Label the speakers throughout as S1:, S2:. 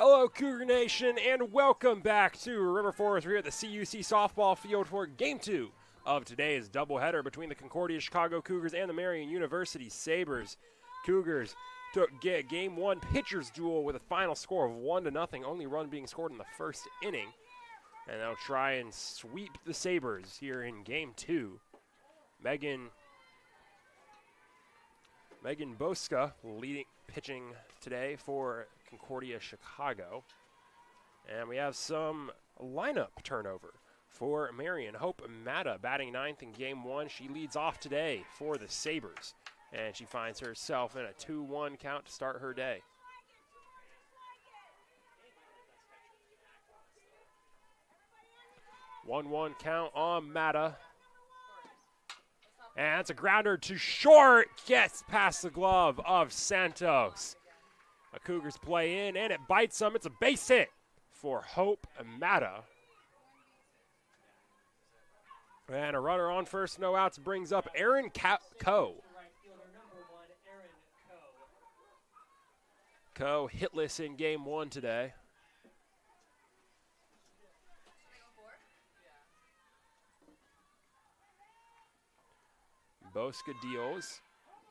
S1: Hello, Cougar Nation, and welcome back to River Forest. We're here at the CUC softball field for Game 2 of today's doubleheader between the Concordia Chicago Cougars and the Marian University Sabres. Cougars took Game 1 pitcher's duel with a final score of 1-0, only run being scored in the first inning. And they'll try and sweep the Sabres here in Game 2. Megan Boska pitching today for Concordia Chicago. And we have some lineup turnover for Marian. Hope Matta batting ninth in Game 1. She leads off today for the Sabres. And she finds herself in a 2-1 count to start her day. One count on Matta. And that's a grounder to short. Gets past the glove of Santos. The Cougars play in, and it bites them. It's a base hit for Hope Matta. And a runner on first, no outs, brings up Aaron Coe. Coe hitless in Game 1 today. Boska deals,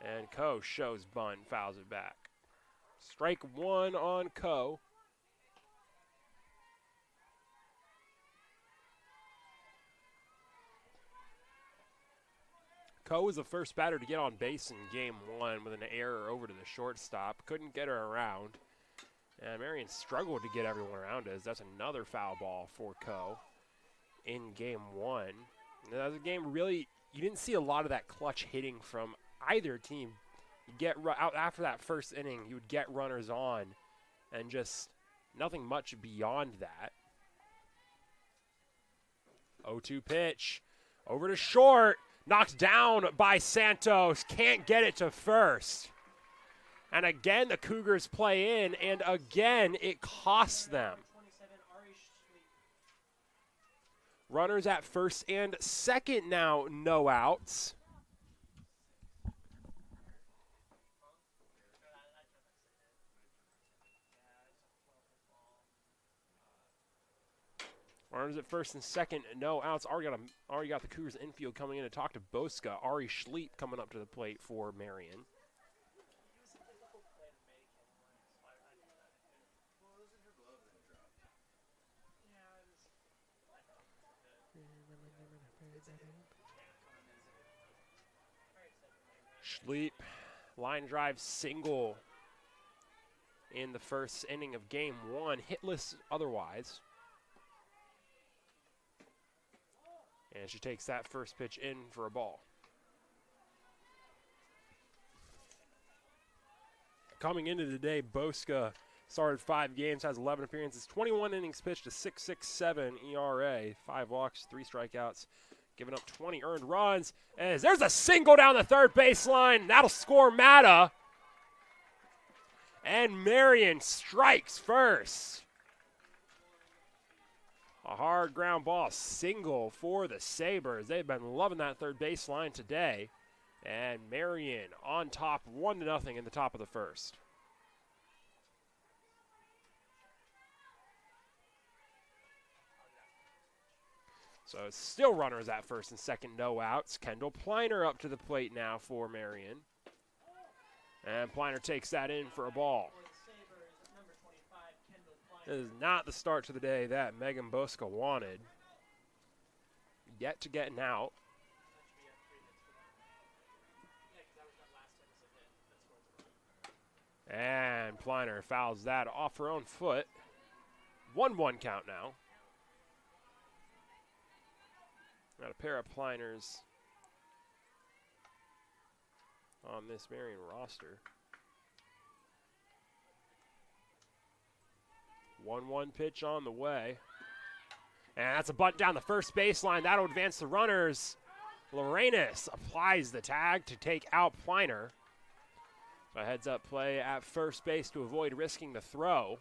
S1: and Coe shows bunt, fouls it back. Strike one on Coe. Coe was the first batter to get on base in Game 1 with an error over to the shortstop. Couldn't get her around. And Marian struggled to get everyone around us. That's another foul ball for Coe in Game 1. And that was a game really, you didn't see a lot of that clutch hitting from either team. You get out after that first inning, you would get runners on, and just nothing much beyond that. 0-2 pitch over to short, knocked down by Santos, can't get it to first. And again, the Cougars play in, and again, it costs them. Runners at first and second now, no outs. Runners at first and second, no outs. Already got the Cougars infield coming in to talk to Boska. Ari Schleep coming up to the plate for Marian. Schleep, line drive single in the first inning of Game 1. Hitless otherwise. And she takes that first pitch in for a ball. Coming into today, Boska started 5 games, has 11 appearances, 21 innings pitched, a 6.67 ERA, 5 walks, 3 strikeouts, giving up 20 earned runs. As there's a single down the third baseline. That'll score Matta. And Marian strikes first. A hard ground ball single for the Sabres. They've been loving that third baseline today. And Marian on top 1-0 in the top of the first. So it's still runners at first and second, no outs. Kendall Pliner up to the plate now for Marian. And Pliner takes that in for a ball. This is not the start to the day that Megan Boska wanted. Yet to get an out. And Pliner fouls that off her own foot. 1-1 count now. Got a pair of Pliners on this Marian roster. 1-1 pitch on the way. And that's a bunt down the first baseline. That'll advance the runners. Lorenas applies the tag to take out Pliner. So a heads-up play at first base to avoid risking the throw.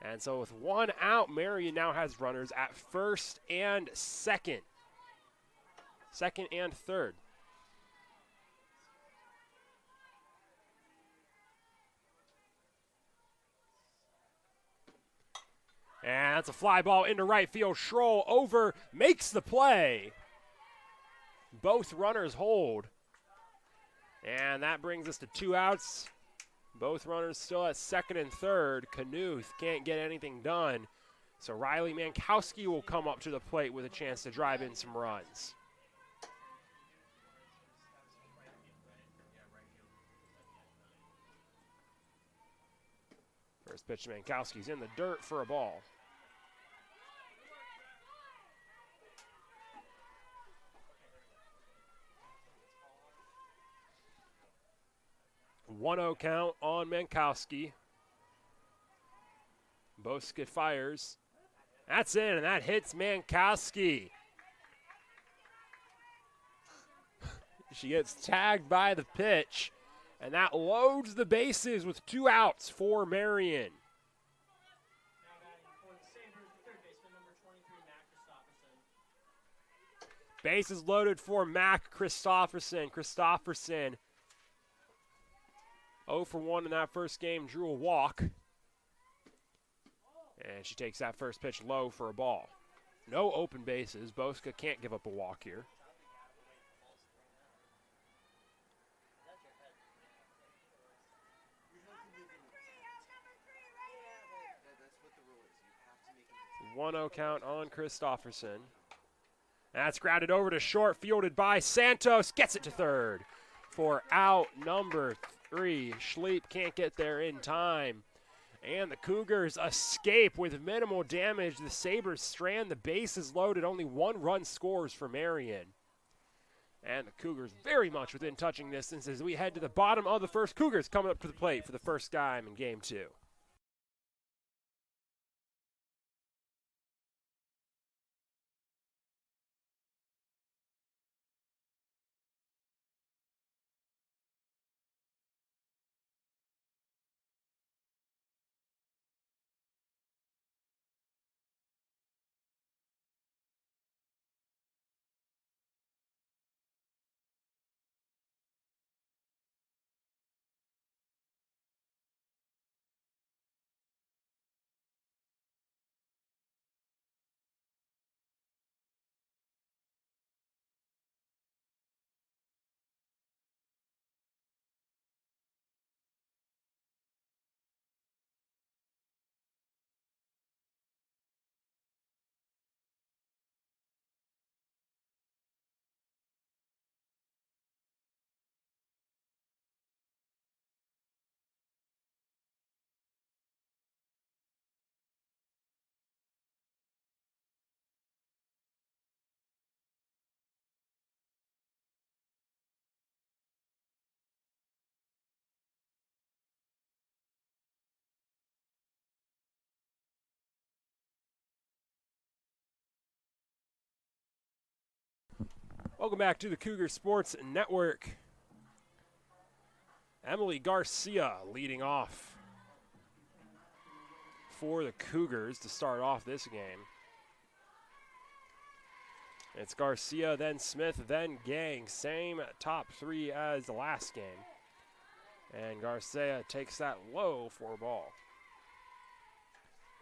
S1: And so with 1 out, Marian now has runners at first and second. Second and third. And that's a fly ball into right field. Schroll over, makes the play. Both runners hold. And that brings us to 2 outs. Both runners still at second and third. Knuth can't get anything done. So Riley Mankowski will come up to the plate with a chance to drive in some runs. First pitch to Mankowski's in the dirt for a ball. 1-0 count on Mankowski. Boska fires. That's in, and that hits Mankowski. She gets tagged by the pitch, and that loads the bases with 2 outs for Marian. Bases loaded for Mac Christopherson. Christopherson 0 for 1 in that first game, drew a walk. And she takes that first pitch low for a ball. No open bases. Boska can't give up a walk here. It's a 1-0 count on Christopherson. That's grounded over to short, fielded by Santos. Gets it to third for out number 3. Schleep can't get there in time. And the Cougars escape with minimal damage. The Sabres strand the bases loaded. Only 1 run scores for Marian. And the Cougars very much within touching distance as we head to the bottom of the first. Cougars coming up to the plate for the first time in Game 2. Welcome back to the Cougar Sports Network. Emily Garcia leading off for the Cougars to start off this game. It's Garcia, then Smith, then Gang. Same top 3 as the last game. And Garcia takes that low for a ball.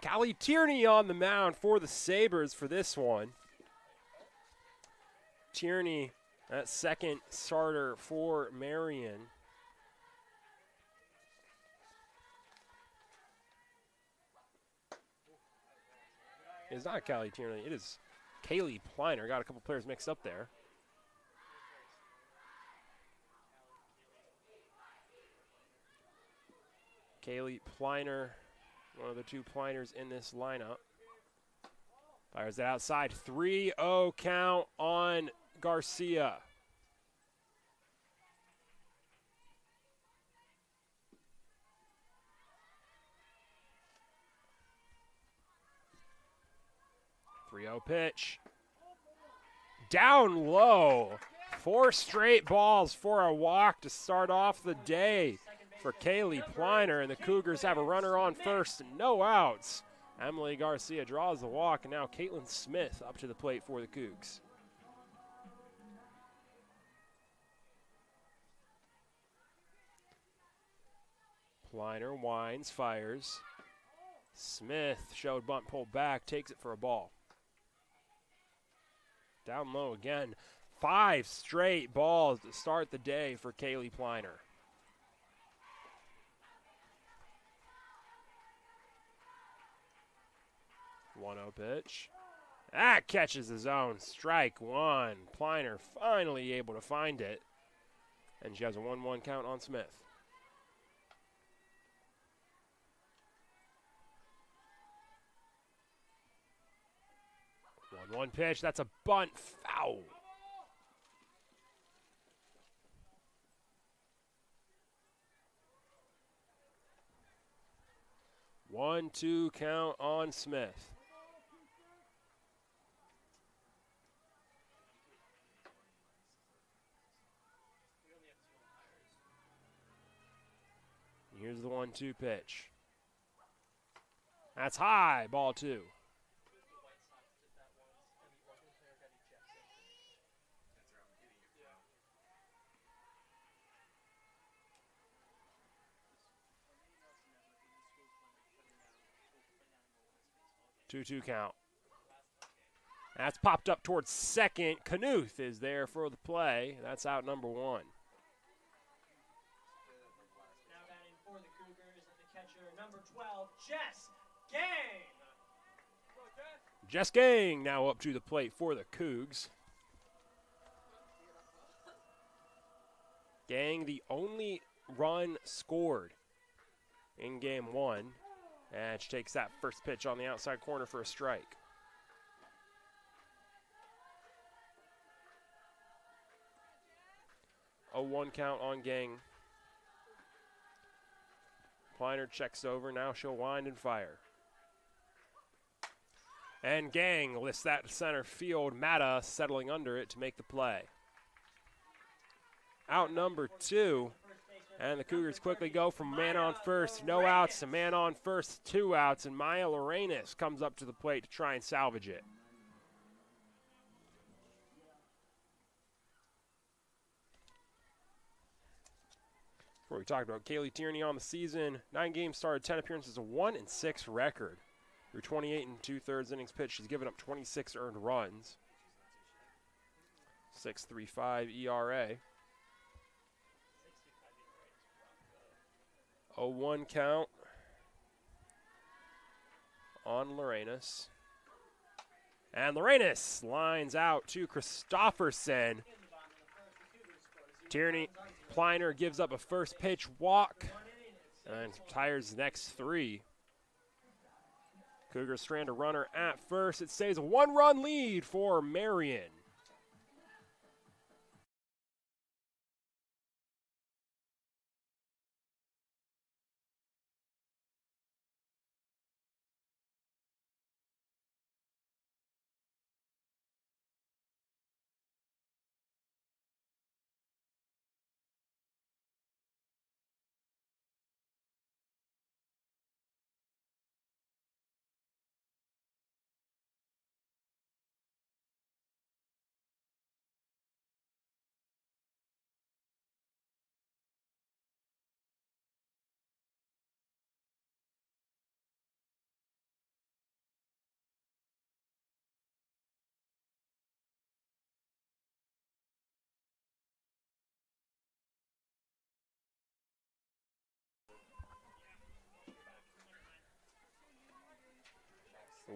S1: Callie Tierney on the mound for the Sabres for this one. Tierney, that second starter for Marian. It's not Callie Tierney, it is Kaylee Pleiner. Got a couple players mixed up there. Kaylee Pleiner, one of the 2 Pleiners in this lineup. Fires it outside, 3-0 count on Garcia. Pitch. Down low. 4 straight balls for a walk to start off the day for Kaylee Pleiner, and the Cougars have a runner on first, no outs. Emily Garcia draws the walk, and now Caitlin Smith up to the plate for the Cougs. Pleiner winds, fires. Smith showed bunt, pulled back, takes it for a ball. Down low again. 5 straight balls to start the day for Kaylee Pliner. One-0 pitch. That catches the zone. Strike one. Pliner finally able to find it. And she has a 1-1 count on Smith. 1-1 pitch. That's a bunt. Foul. One-two count on Smith. Here's the 1-2 pitch. That's high, ball 2. Two count. That's popped up towards second. Knuth is there for the play. That's out number 1.
S2: Now batting for the Cougars at the catcher, number 12, Jess Gang.
S1: Jess Gang now up to the plate for the Cougs. Gang, the only run scored in game 1. And she takes that first pitch on the outside corner for a strike. A 1 count on Gang. Pliner checks over. Now she'll wind and fire. And Gang lifts that to center field. Matta settling under it to make the play. Out number 2. And the Cougars quickly go from man on first, no outs, to man on first, 2 outs. And Maya Lorenas comes up to the plate to try and salvage it. Before we talked about Kaylee Tierney on the season, 9 games started, 10 appearances, a 1-6 record. Through 28 2/3 innings pitched, she's given up 26 earned runs. 6.35 ERA. 0-1 count on Lorenas. And Lorenas lines out to Christofferson. Tierney, Pliner gives up a first pitch walk and tires the next 3. Cougars strand a runner at first. It stays a 1-run lead for Marian.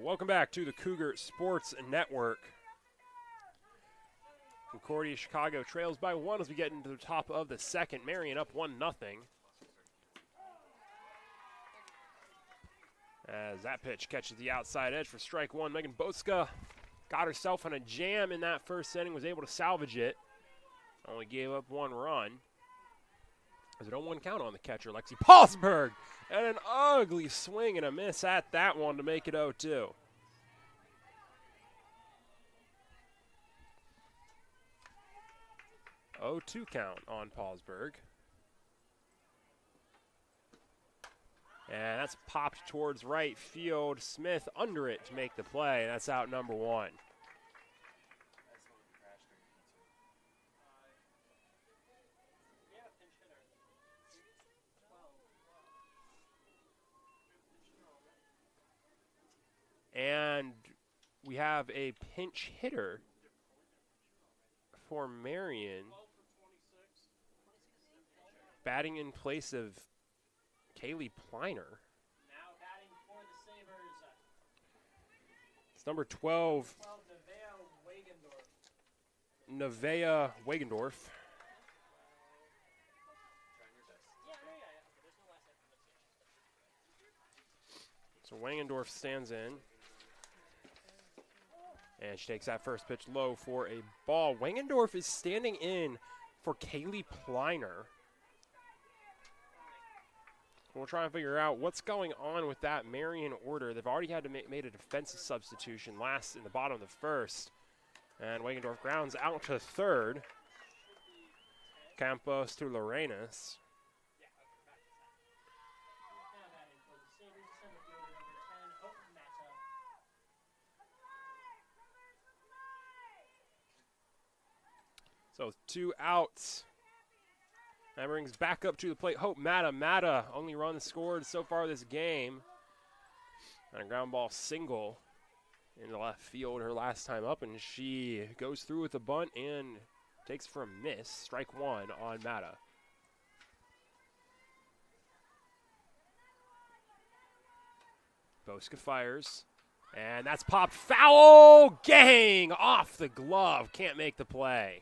S1: Welcome back to the Cougar Sports Network. Concordia Chicago trails by 1 as we get into the top of the second. Marian up 1-0. As that pitch catches the outside edge for strike 1. Megan Boska got herself on a jam in that first inning, was able to salvage it. Only gave up 1 run. There's an 0-1 count on the catcher, Lexi Paulsberg. And an ugly swing and a miss at that one to make it 0-2. Oh, 2 count on Paulsberg. And that's popped towards right field. Smith under it to make the play. That's out number 1. And we have a pinch hitter for Marian, batting in place of Kaylee Pliner.
S2: Now batting for the Sabres.
S1: It's number 12,
S2: 12, Nevaeh
S1: Nevaeh
S2: Wagendorf.
S1: Wagendorf. So Wagendorf stands in. And she takes that first pitch low for a ball. Wagendorf is standing in for Kaylee Pliner. We'll try and figure out what's going on with that Marian order. They've already had to made a defensive substitution last in the bottom of the first. And Wagendorf grounds out to third. Campos to Lorenas.
S2: Now batting for the Sabres, center fielder number 10, Hope Mata.
S1: So 2 outs. That brings back up to the plate Hope Mata. Mata, only run scored so far this game. And a ground ball single into left field her last time up, and she goes through with a bunt and takes for a miss. Strike 1 on Mata. Boska fires, and that's popped foul. Gang off the glove. Can't make the play.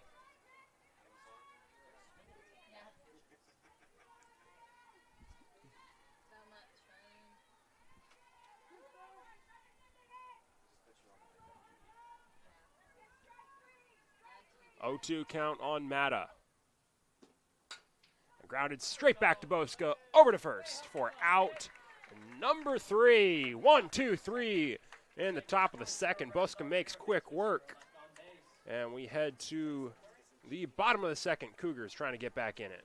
S1: Oh, 2 count on Mata. Grounded straight back to Boska, over to first for out number 3. 1, 2, 3 in the top of the second. Boska makes quick work. And we head to the bottom of the second. Cougars trying to get back in it.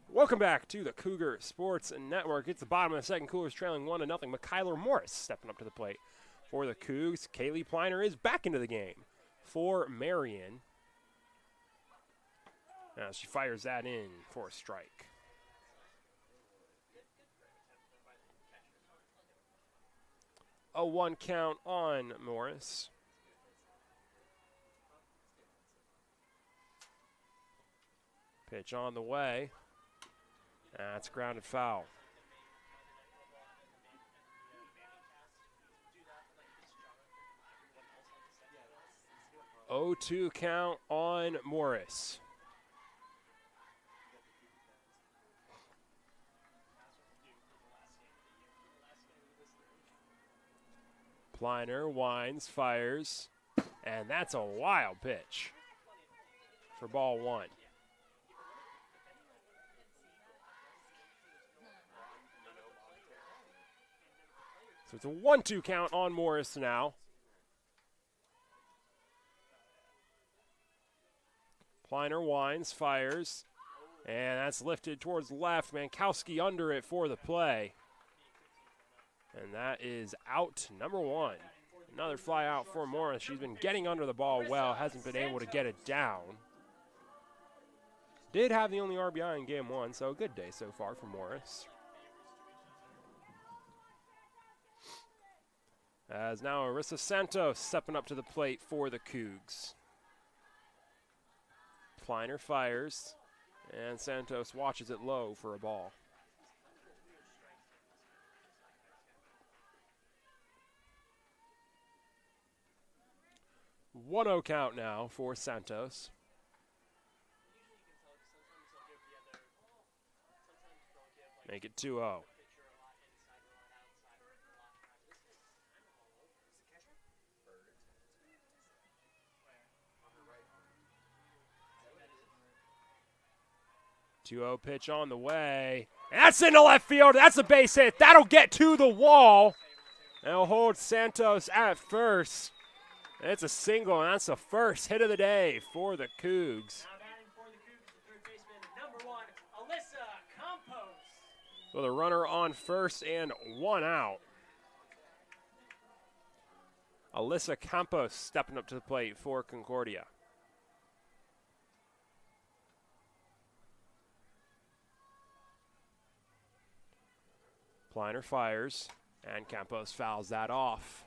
S1: Welcome back to the Cougar Sports Network. It's the bottom of the second. Cougars trailing 1-0. Mykyler Morris stepping up to the plate for the Cougs. Kaylee Pliner is back into the game for Marian. Now she fires that in for a strike. A 1 count on Morris. Pitch on the way. That's a grounded foul. 0-2 count on Morris. Pliner winds, fires, and that's a wild pitch for ball 1. So it's a 1-2 count on Morris now. Pliner winds, fires, and that's lifted towards left. Mankowski under it for the play. And that is out number 1. Another fly out for Morris. She's been getting under the ball well, hasn't been able to get it down. Did have the only RBI in game 1, so a good day so far for Morris. As now Arissa Santos stepping up to the plate for the Cougs. Pliner fires, and Santos watches it low for a ball. 1-0 count now for Santos. Make it 2-0. Two-0 pitch on the way. And that's into left field. That's a base hit. That'll get to the wall. It'll hold Santos at first. It's a single, and that's the first hit of the day for the Cougs.
S2: Now batting for the Cougs, the third baseman, number 1, Alyssa Campos.
S1: With a runner on first and 1 out. Alyssa Campos stepping up to the plate for Concordia. Pliner fires, and Campos fouls that off.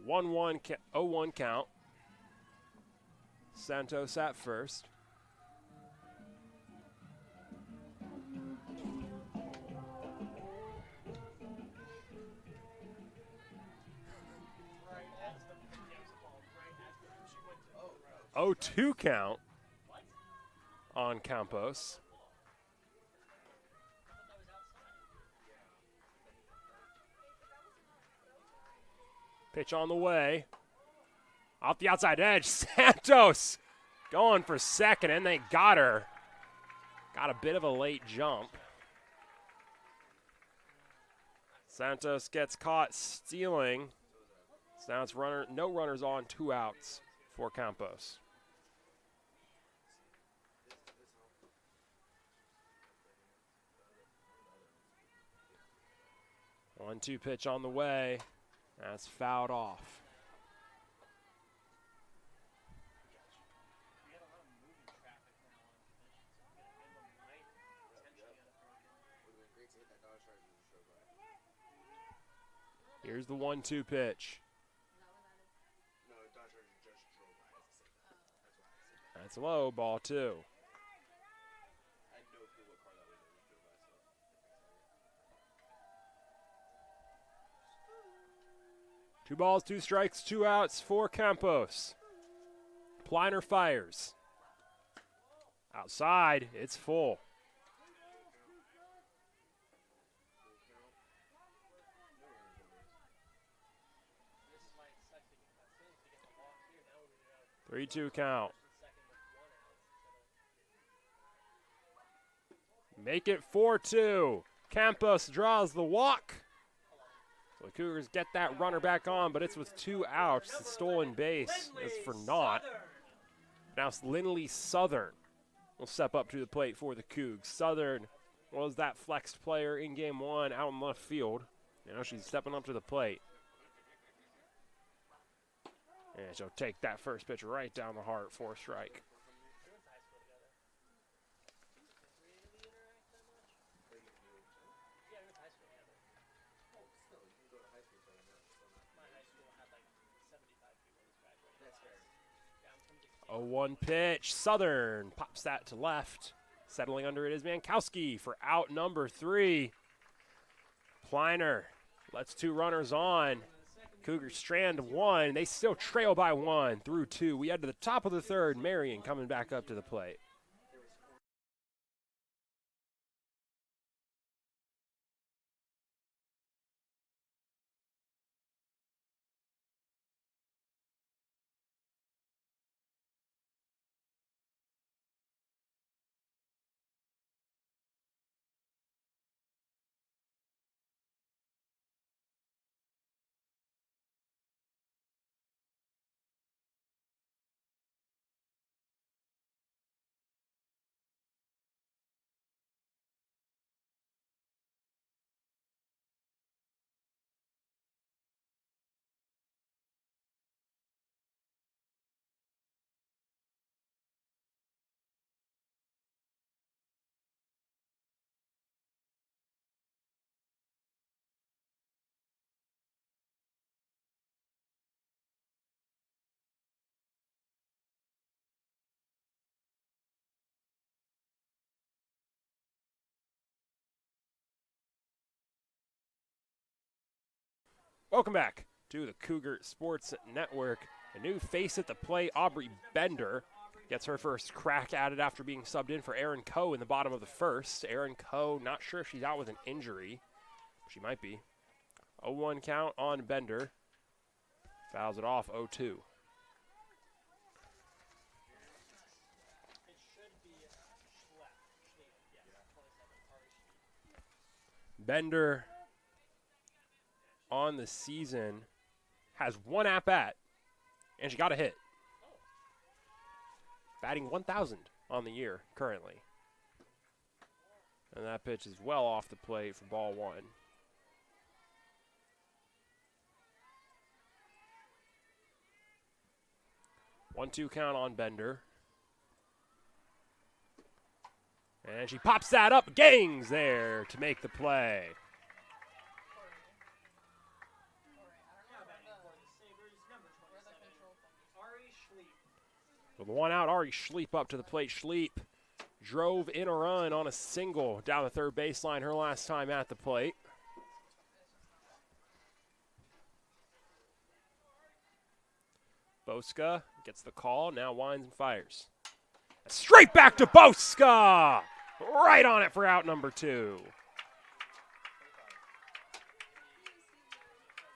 S1: 1-1, 0-1 count. Santos at first. Oh, 2 count on Campos. Pitch on the way. Off the outside edge. Santos going for second, and they got her. Got a bit of a late jump. Santos gets caught stealing. So now it's no runners on, 2 outs for Campos. One-two pitch on the way. That's fouled off. Here's the 1-2 pitch. That's low, ball 2. 2 balls, 2 strikes, 2 outs for Campos. Pliner fires. Outside, it's full. Three-two count. Make it 4-2. Campos draws the walk. So the Cougars get that runner back on, but it's with 2 outs. The stolen base is for naught. Now it's Lindley Southern will step up to the plate for the Cougs. Southern was that flexed player in game 1 out in left field. Now she's stepping up to the plate. And she'll take that first pitch right down the heart for a strike. A 1 pitch. Southern pops that to left. Settling under it is Mankowski for out number 3. Pliner lets 2 runners on. Cougars strand 1. They still trail by 1 through 2. We head to the top of the 3rd. Marian coming back up to the plate. Welcome back to the Cougar Sports Network. A new face at the plate, Aubrey Bender, gets her first crack at it after being subbed in for Erin Coe in the bottom of the first. Erin Coe, not sure if she's out with an injury. She might be. 0-1 count on Bender. Fouls it off 0-2. Bender on the season has 1 at-bat, and she got a hit. Batting 1,000 on the year currently. And that pitch is well off the plate for ball 1. One-two count on Bender. And she pops that up. Gangs there to make the play. With 1 out, Ari Schleep up to the plate. Schleep drove in a run on a single down the third baseline her last time at the plate. Boska gets the call, now winds and fires. Straight back to Boska! Right on it for out number 2.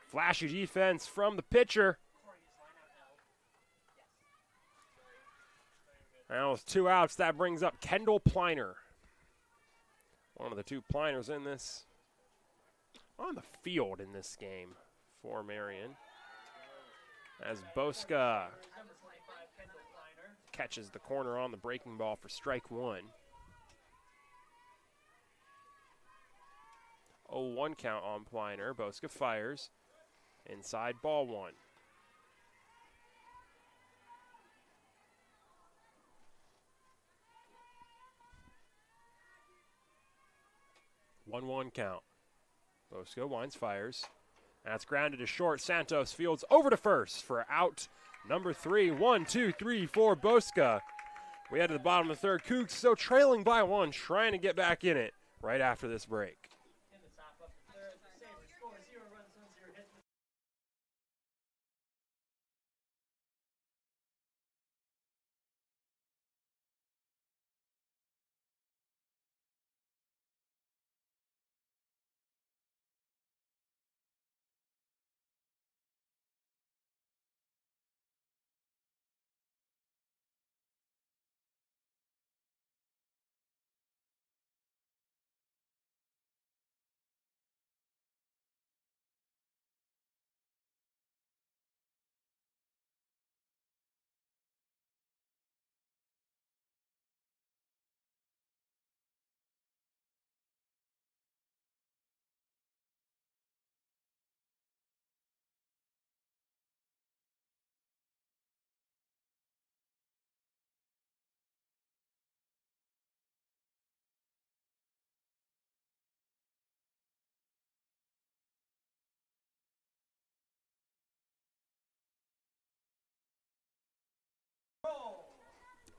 S1: Flashy defense from the pitcher. Now with 2 outs, that brings up Kendall Pliner. One of the 2 Pliners in this, on the field in this game for Marian. As Boska catches the corner on the breaking ball for strike 1. 0-1 count on Pliner. Boska fires. Inside ball 1. One count. Boska winds, fires. That's grounded to short. Santos fields over to first for out number 3. 1, 2, 3, 4, Boska. We head to the bottom of the third. Cougs still trailing by 1, trying to get back in it right after this break.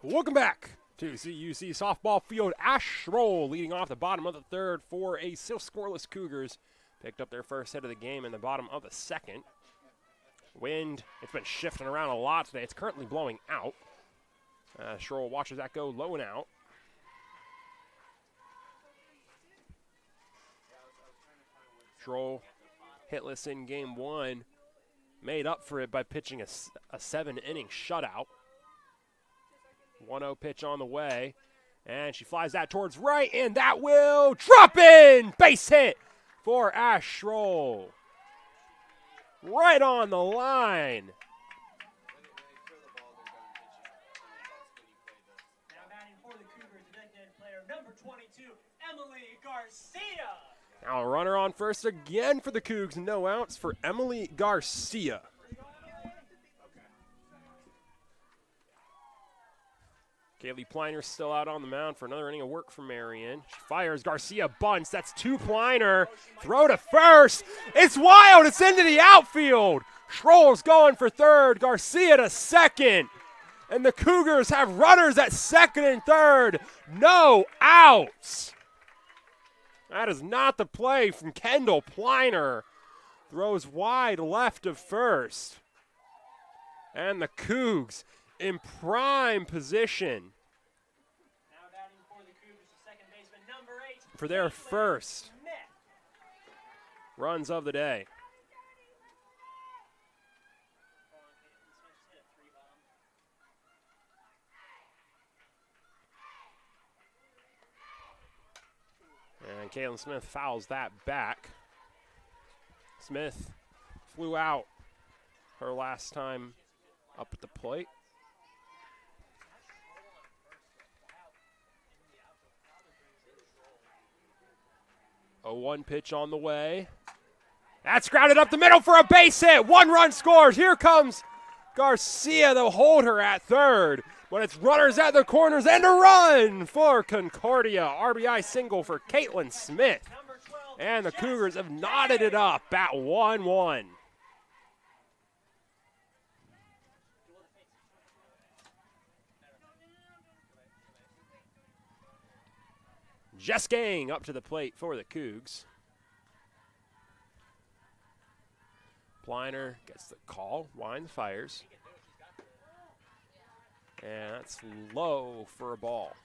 S1: Welcome back to CUC softball field. Ash Schroll leading off the bottom of the third for a still scoreless Cougars. Picked up their first hit of the game in the bottom of the second. Wind, it's been shifting around a lot today. It's currently blowing out. Schroll watches that go low and out. Schroll hitless in game 1. Made up for it by pitching a 7-inning shutout. 1-0 pitch on the way, and she flies that towards right, and that will drop in! Base hit for Ash Schroll. Right on the line.
S2: Now batting for the Cougars, designated player number 22, Emily Garcia.
S1: Now a runner on first again for the Cougs. No outs for Emily Garcia. Kaylee Pliner still out on the mound for another inning of work for Marian. She fires. Garcia bunts. That's 2 Pliner. Throw to first. It's wild. It's into the outfield. Schroll's going for third. Garcia to second. And the Cougars have runners at second and third. No outs. That is not the play from Kendall Pliner. throws wide left of first. And the Cougs in prime position
S2: Now batting for the Cougars, the second baseman, number 8.
S1: for their
S2: Caitlin
S1: first
S2: Smith.
S1: runs of the day. And Caitlin Smith fouls that back. Smith flew out her last time up at the plate. A 1 pitch on the way. That's grounded up the middle for a base hit. 1 run scores. Here comes Garcia to hold her at third. But it's runners at the corners and a run for Concordia. RBI single for Caitlin Smith. And the Cougars have knotted it up at 1-1. Jess Gang up to the plate for the Cougs. Pliner gets the call, winds, fires. And that's low for a ball.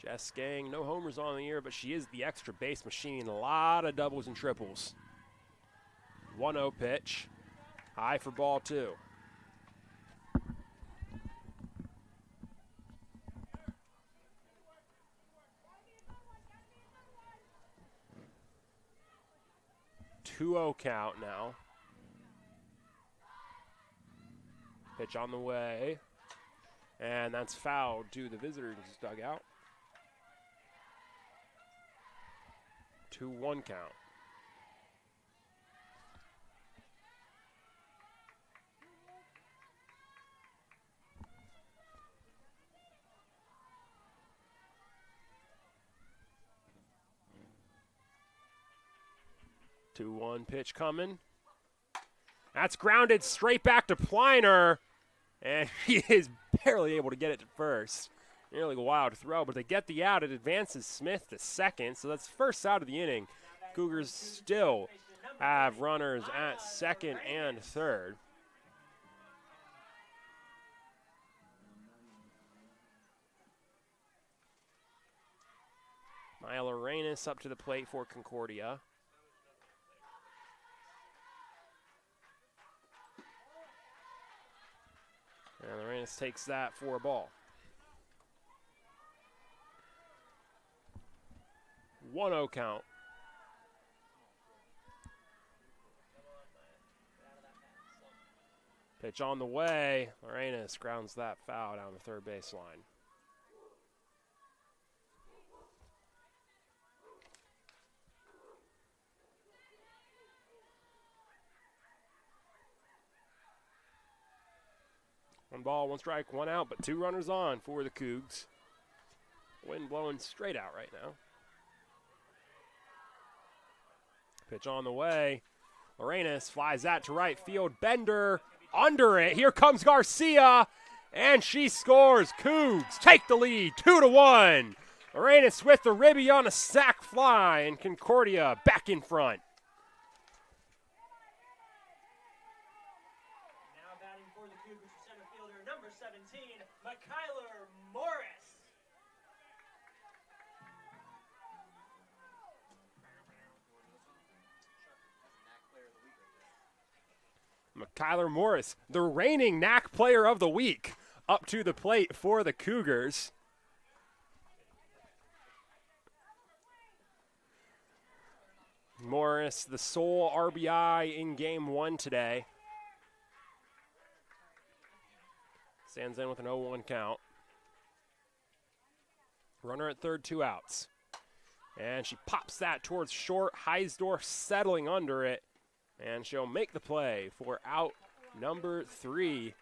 S1: Jess Gang, no homers on the year, but she is the extra base machine. A lot of doubles and triples. 1-0 pitch. High for ball 2. Two-0 count now. Pitch on the way. And that's fouled to the visitors' dugout. 2-1 count. Two one pitch coming. That's grounded straight back to Pliner. And he is barely able to get it to first. Nearly a wild throw, but they get the out. It advances Smith to second, so that's first out of the inning. Cougars still have runners at second and third. Maya Lorenas up to the plate for Concordia. And Lorenas takes that for a ball. 1-0 count. Pitch on the way. Lorenas grounds that foul down the third baseline. One ball, one strike, one out, but 2 runners on for the Cougs. Wind blowing straight out right now. Pitch on the way. Lorenas flies that to right field. Bender under it. Here comes Garcia, and she scores. Cougs take the lead, 2-1. Lorenas with the ribby on a sac fly, and Concordia back in front.
S2: Now batting for the Cougars, center fielder, number 17, Mykyler Morris.
S1: Mykyler Morris, the reigning NAC Player of the Week, up to the plate for the Cougars. Morris, the sole RBI in Game 1 today. Stands in with an 0-1 count. Runner at third, 2 outs. And she pops that towards short. Heisdorf settling under it. And she'll make the play for out number 3.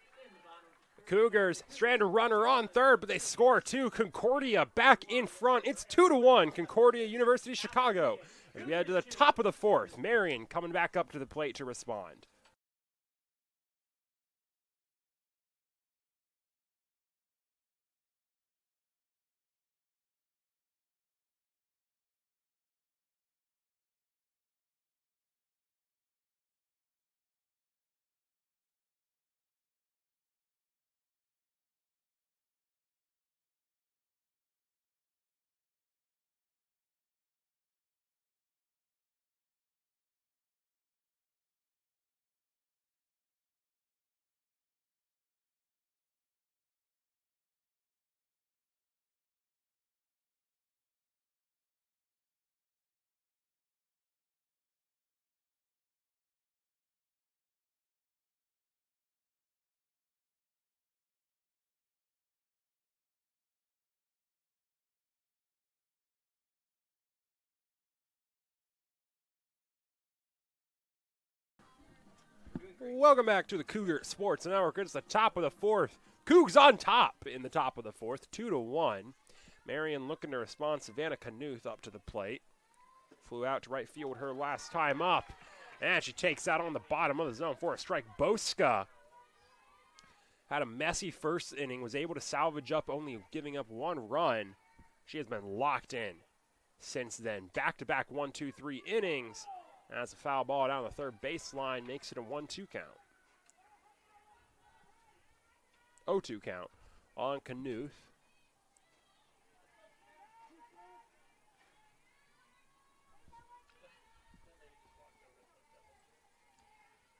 S1: The Cougars strand a runner on third, but they score 2. Concordia back in front. It's 2-1, Concordia University Chicago. As we head to the top of the 4th, Marian coming back up to the plate to respond. Welcome back to the Cougar Sports Network. It's the top of the fourth. Cougs on top in the top of the fourth, 2-1. Marian looking to respond. Savannah Knuth up to the plate. Flew out to right field her last time up. And she takes out on the bottom of the zone for a strike. Boska had a messy first inning, was able to salvage up, only giving up 1 run. She has been locked in since then. Back-to-back 1-2-3 innings. That's a foul ball down the third baseline, makes it a 1-2 count. 0-2 count on Knuth.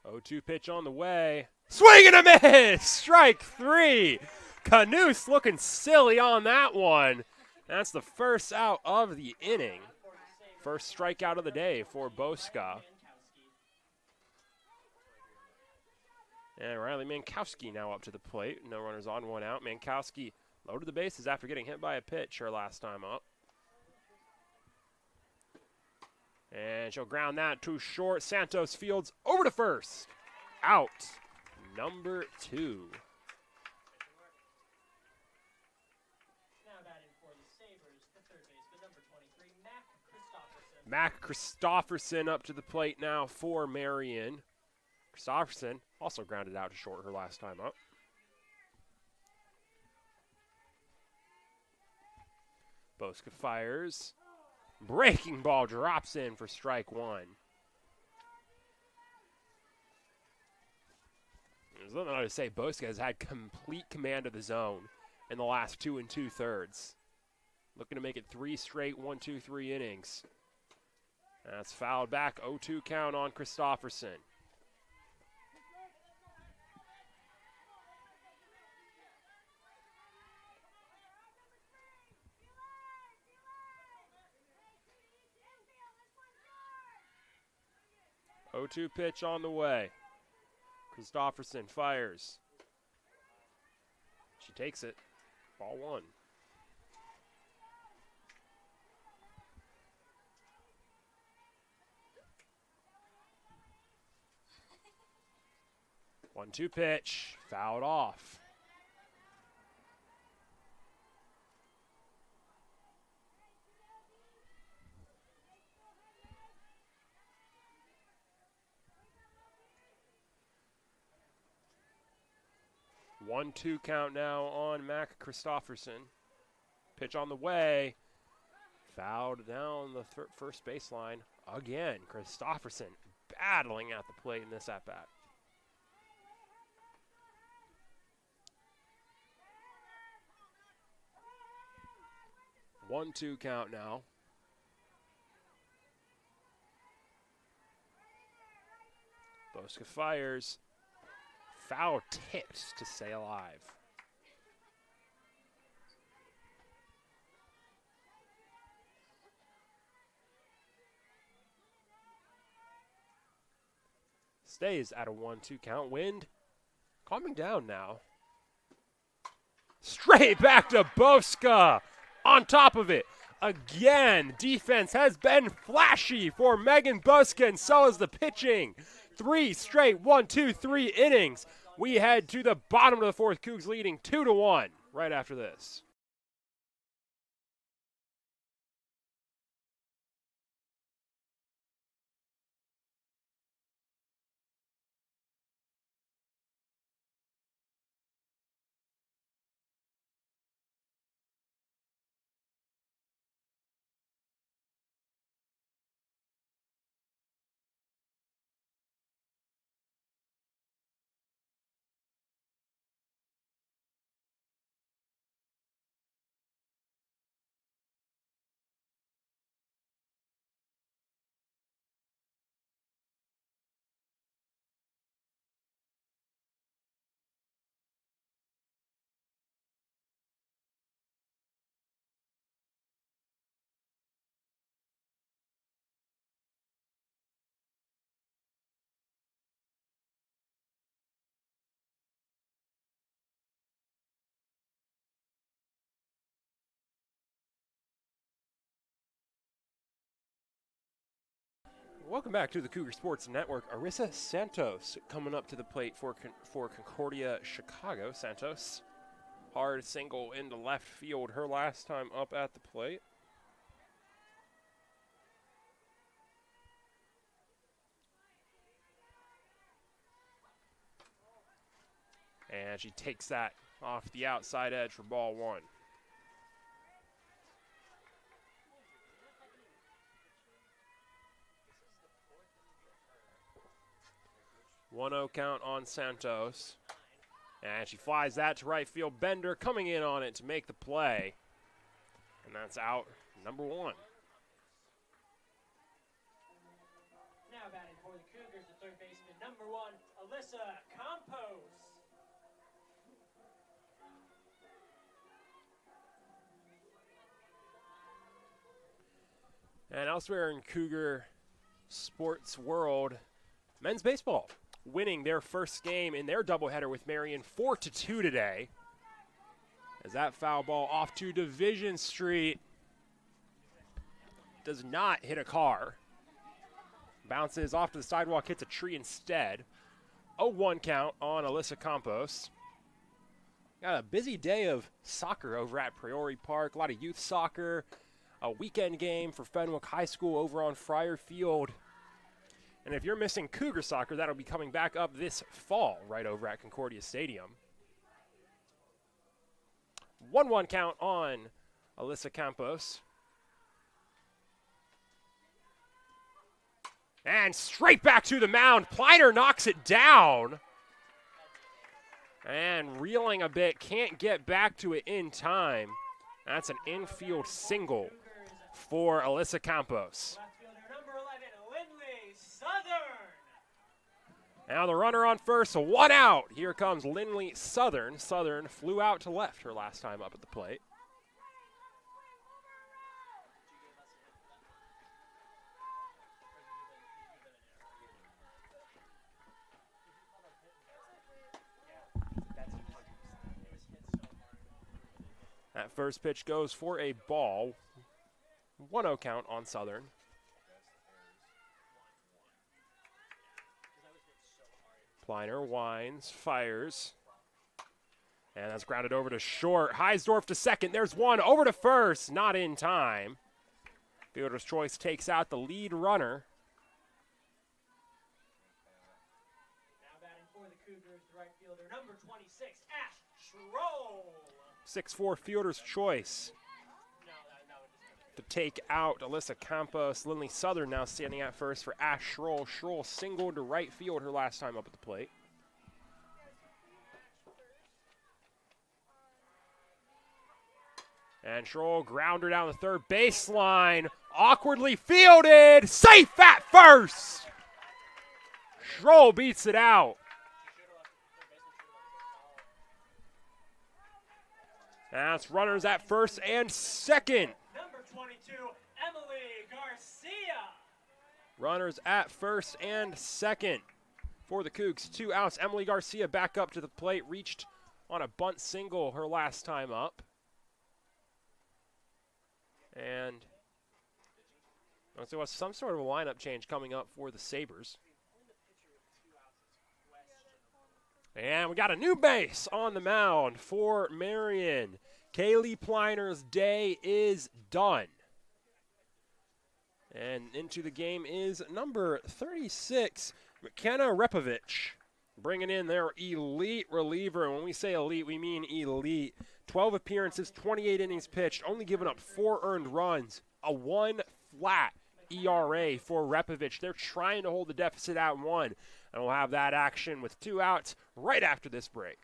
S1: Oh, 2 pitch on the way. Swing and a miss! Strike 3. Knuth looking silly on that one. That's the first out of the inning. First strikeout of the day for Boska. And Riley Mankowski now up to the plate. No runners on, 1 out. Mankowski loaded the bases after getting hit by a pitch her last time up. And she'll ground that to short. Santos fields over to first. Out. Number 2.
S2: Now batting for the Sabres, the third baseman, number 23, Mac Christopherson.
S1: Mac Christopherson up to the plate now for Marian. Christopherson also grounded out to short her last time up. Boska fires. Breaking ball drops in for strike 1. There's nothing to say. Boska has had complete command of the zone in the last 2 2/3. Looking to make it 3 straight 1-2-3 innings. That's fouled back. 0-2 count on Christopherson. Oh, 2 pitch on the way. Christopherson fires. She takes it. Ball 1. One-two pitch. Fouled off. 1-2 count now on Mac Christopherson. Pitch on the way. Fouled down the first baseline again. Christopherson battling at the plate in this at-bat. 1-2 count now. Boska fires. Foul tipped to stay alive. Stays at a 1-2 count. Wind calming down now. Straight back to Boska. On top of it. Again, defense has been flashy for Megan Boska, and so is the pitching. 3 straight 1-2-3 innings. We head to the bottom of the fourth. Cougs leading 2-1 right after this. Welcome back to the Cougar Sports Network. Arissa Santos coming up to the plate for Concordia, Chicago. Santos, hard single into left field her last time up at the plate. And she takes that off the outside edge for ball one. 1-0 count on Santos. And she flies that to right field. Bender coming in on it to make the play. And that's out number one.
S2: Now batting for the Cougars, the third baseman, number 1, Alyssa Campos.
S1: And elsewhere in Cougar sports world, men's baseball winning their first game in their doubleheader with Marian 4-2 today. As that foul ball off to Division Street does not hit a car. Bounces off to the sidewalk, hits a tree instead. 0-1 count on Alyssa Campos. Got a busy day of soccer over at Priori Park. A lot of youth soccer. A weekend game for Fenwick High School over on Friar Field. And if you're missing Cougar soccer, that'll be coming back up this fall right over at Concordia Stadium. 1-1 count on Alyssa Campos. And straight back to the mound. Pliner knocks it down. And reeling a bit, can't get back to it in time. That's an infield single for Alyssa Campos.
S2: Left fielder, number 11, Lindley Southern.
S1: Now the runner on first, so 1 out. Here comes Lindley Southern. Southern flew out to left her last time up at the plate. That first pitch goes for a ball. 1-0 count on Southern. Pliner winds, fires. And that's grounded over to short. Heisdorf to second. There's one over to first. Not in time. Fielder's choice takes out the lead runner.
S2: Now batting for the Cougars, the right fielder, number 26, Ash Schroll.
S1: 6'4" fielder's choice to take out Alyssa Campos. Lindley Southern now standing at first for Ash Schroll. Schroll singled to right field her last time up at the plate. And Schroll grounder down the third baseline. Awkwardly fielded. Safe at first. Schroll beats it out. That's runners at first and second.
S2: Number 22, Emily Garcia.
S1: Runners at first and second for the Cougs. 2 outs. Emily Garcia back up to the plate. Reached on a bunt single her last time up. And so some sort of a lineup change coming up for the Sabres. And we got a new base on the mound for Marian. Kaylee Pliner's day is done. And into the game is number 36, McKenna Repovich, bringing in their elite reliever. And when we say elite, we mean elite. 12 appearances, 28 innings pitched, only giving up 4 earned runs, a 1 flat ERA for Repovich. They're trying to hold the deficit at 1. And we'll have that action with 2 outs right after this break.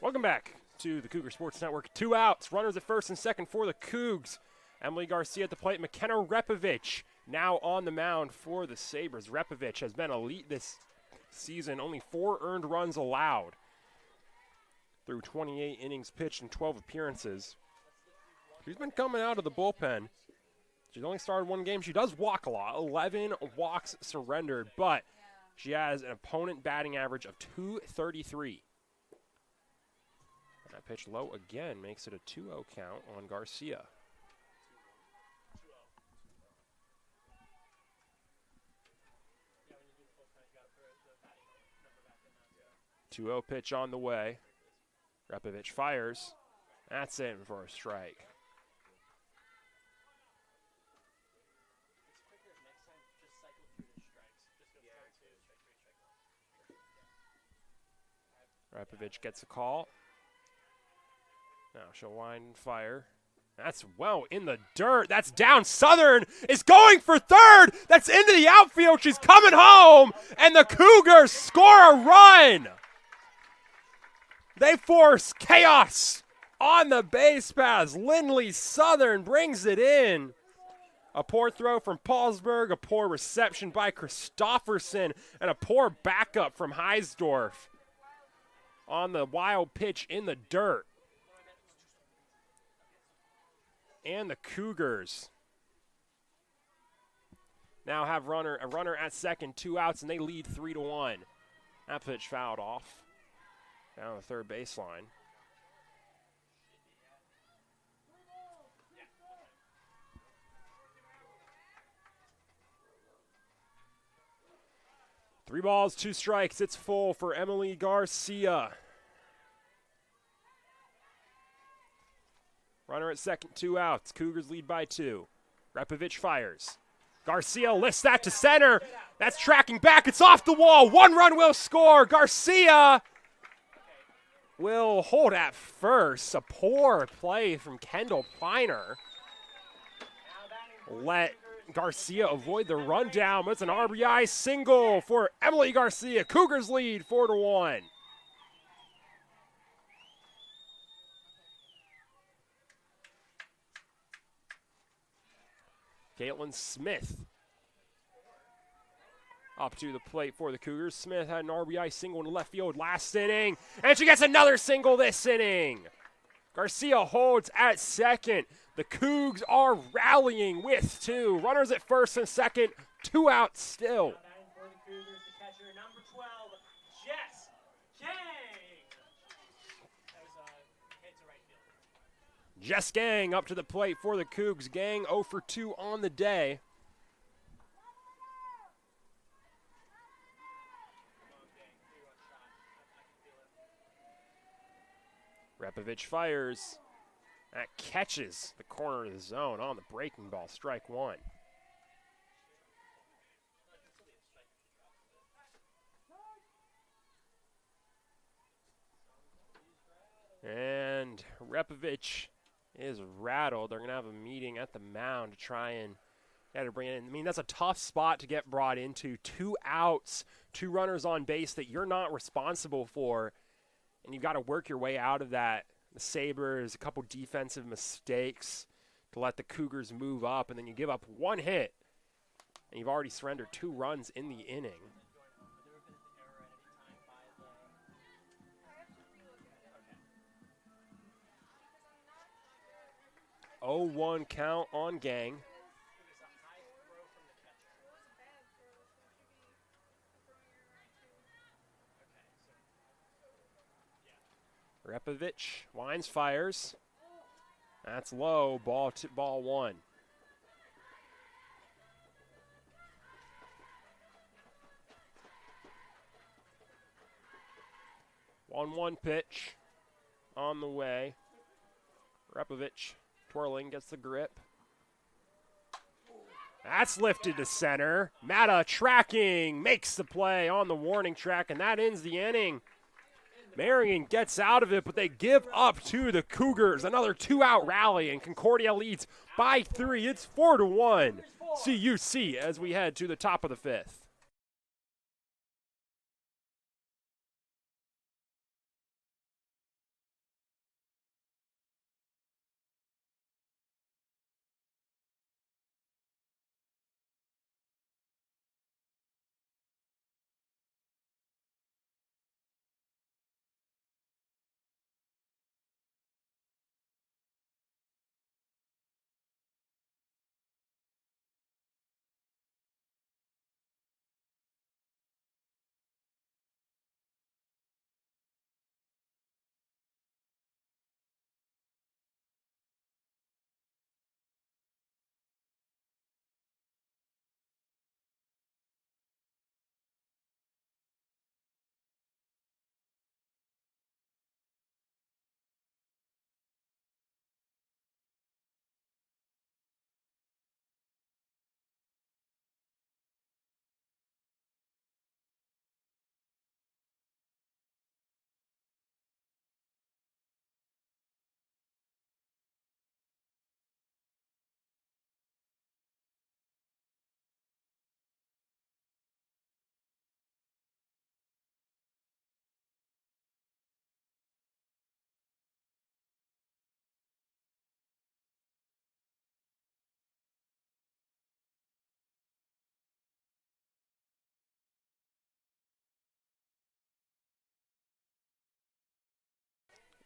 S1: Welcome back to the Cougar Sports Network. 2 outs, runners at first and second for the Cougs. Emily Garcia at the plate, McKenna Repovich now on the mound for the Sabres. Repovich has been elite this season, only 4 earned runs allowed through 28 innings pitched and 12 appearances. She's been coming out of the bullpen. She's only started 1 game. She does walk a lot, 11 walks surrendered, but she has an opponent batting average of .233. And that pitch low again makes it a 2-0 count on Garcia. 2-0 pitch on the way. Repovich fires. That's in for a strike. Repovich gets a call. Now she'll wind and fire. That's well in the dirt. That's down. Southern is going for third. That's into the outfield. She's coming home. And the Cougars score a run. They force chaos on the base paths. Lindley Southern brings it in. A poor throw from Paulsberg, a poor reception by Christofferson, and a poor backup from Heisdorf on the wild pitch in the dirt. And the Cougars now have a runner at second, 2 outs, and they lead 3-1. That pitch fouled off down the third baseline. Three balls, 2 strikes. It's full for Emily Garcia. Runner at second, 2 outs. Cougars lead by 2. Repovich fires. Garcia lifts that to center. That's tracking back. It's off the wall. 1 run will score. Garcia will hold at first. A poor play from Kendall Piner. Let Garcia avoid the rundown. It's an RBI single for Emily Garcia. Cougars lead 4-1. Caitlin Smith up to the plate for the Cougars. Smith had an RBI single in left field last inning, and she gets another single this inning. Garcia holds at second. The Cougs are rallying with 2. Runners at first and second, 2 outs still.
S2: For the Cougars, the catcher, number 12, Jess Gang. That was a hit to right field.
S1: Jess Gang up to the plate for the Cougs. Gang 0 for 2 on the day. Repovich fires. That catches the corner of the zone on the breaking ball. Strike 1. And Repovich is rattled. They're going to have a meeting at the mound to try and bring it in. I mean, that's a tough spot to get brought into. 2 outs, 2 runners on base that you're not responsible for, and you've got to work your way out of that. The Sabres, a couple defensive mistakes to let the Cougars move up, and then you give up 1 hit, and you've already surrendered 2 runs in the inning. 0-1 count on Gang. Repovich winds, fires. That's low. Ball 1. One pitch on the way. Repovich twirling, gets the grip. That's lifted to center. Mata tracking, makes the play on the warning track, and that ends the inning. Marian gets out of it, but they give up to the Cougars. Another 2-out rally, and Concordia leads by 3. It's 4-1. CUC as we head to the top of the 5th.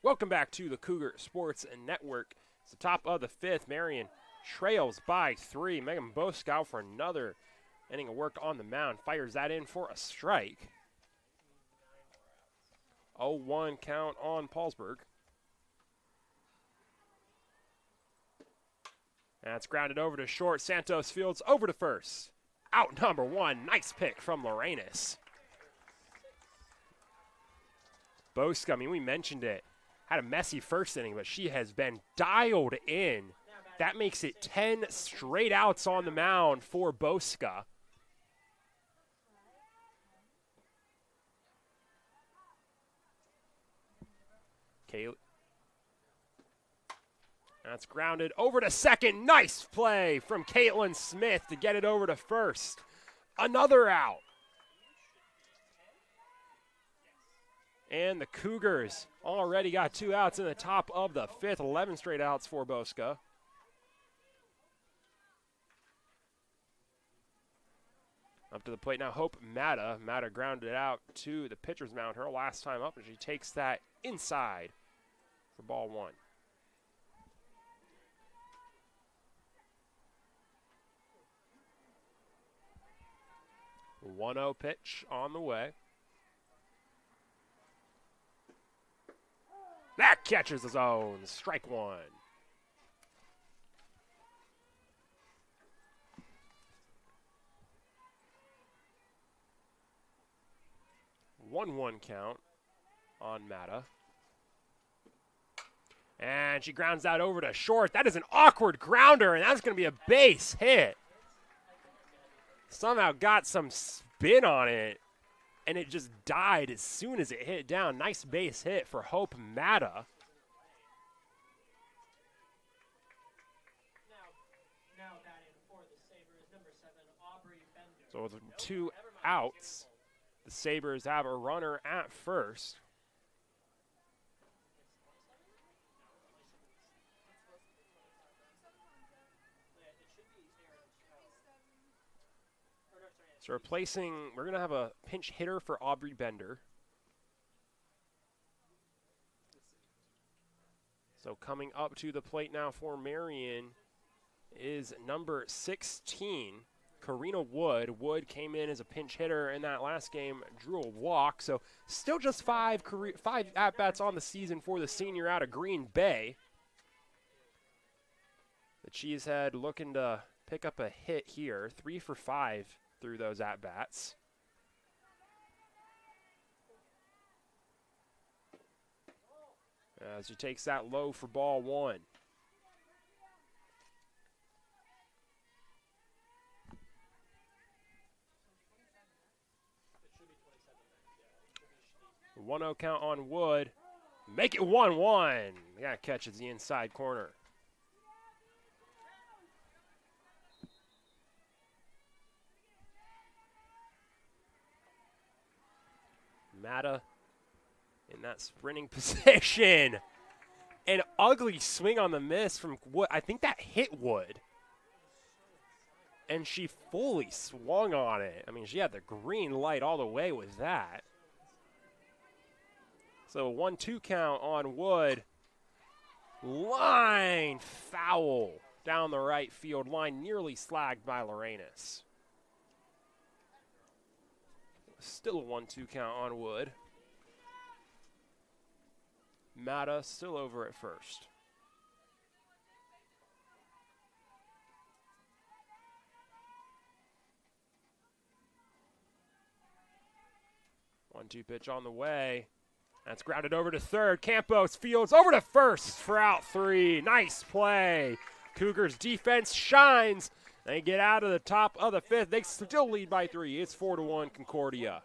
S1: Welcome back to the Cougar Sports Network. It's the top of the fifth. Marian trails by 3. Megan Boskow for another inning of work on the mound. Fires that in for a strike. 0-1 count on Paulsburg. That's grounded over to short. Santos fields over to first. Out number 1. Nice pick from Lorenas. Boskow, I mean, we mentioned it. Had a messy first inning, but she has been dialed in. That makes it 10 straight outs on the mound for Boskow. That's grounded over to second. Nice play from Caitlin Smith to get it over to first. Another out. And the Cougars already got 2 outs in the top of the fifth. 11 straight outs for Boskow. Up to the plate now, Hope Mata. Mata grounded out to the pitcher's mound her last time up, and she takes that inside for ball 1. 1-0 pitch on the way. That catches the zone. Strike 1. One count on Mata. And she grounds that over to short. That is an awkward grounder, and that's going to be a base hit. Somehow got some spin on it, and it just died as soon as it hit down. Nice base hit for Hope Mata.
S2: Now batting for the Sabres, number 7, Aubrey Bender.
S1: So with 2 outs, the Sabres have a runner at first. So replacing, we're going to have a pinch hitter for Aubrey Bender. So coming up to the plate now for Marian is number 16, Karina Wood. Wood came in as a pinch hitter in that last game, drew a walk. So still just 5 at-bats on the season for the senior out of Green Bay. The Cheesehead looking to pick up a hit here, 3 for 5 through those at-bats. As he takes that low for ball 1. The 1-0 count on Wood. Make it 1-1. That catches the inside corner. Mata in that sprinting position. An ugly swing on the miss from Wood. I think that hit Wood. And she fully swung on it. I mean, she had the green light all the way with that. So 1-2 count on Wood. Line foul down the right field line, nearly slagged by Lorenas. Still a 1-2 count on Wood. Mata still over at first. One-two pitch on the way. That's grounded over to third. Campos fields over to first for out 3. Nice play. Cougars defense shines. They get out of the top of the fifth. They still lead by 3. It's 4-1 Concordia.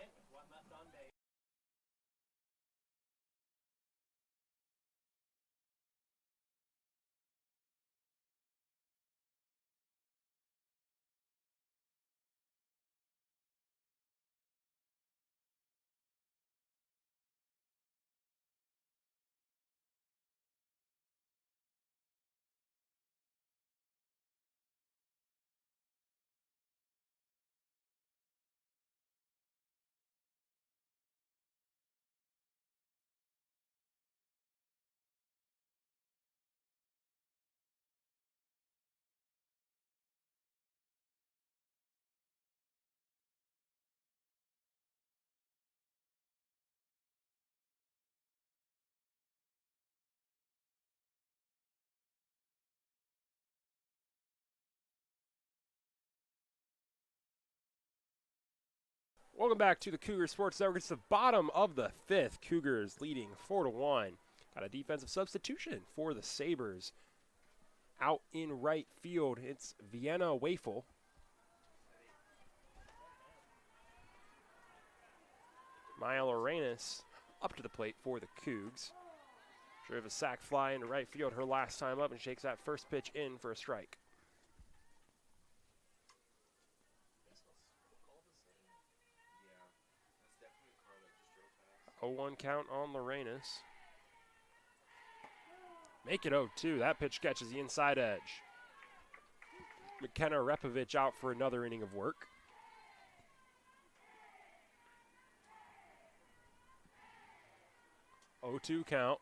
S1: Welcome back to the Cougar Sports Network. It's the bottom of the 5th. Cougars leading 4-1. Got a defensive substitution for the Sabres. Out in right field, it's Vienna Wafel. Maya Lorenas up to the plate for the Cougs. Drove a sac fly into right field her last time up and shakes that first pitch in for a strike. 0-1 count on Lorenas. Make it 0-2. That pitch catches the inside edge. McKenna Repovich out for another inning of work. Oh-2 count.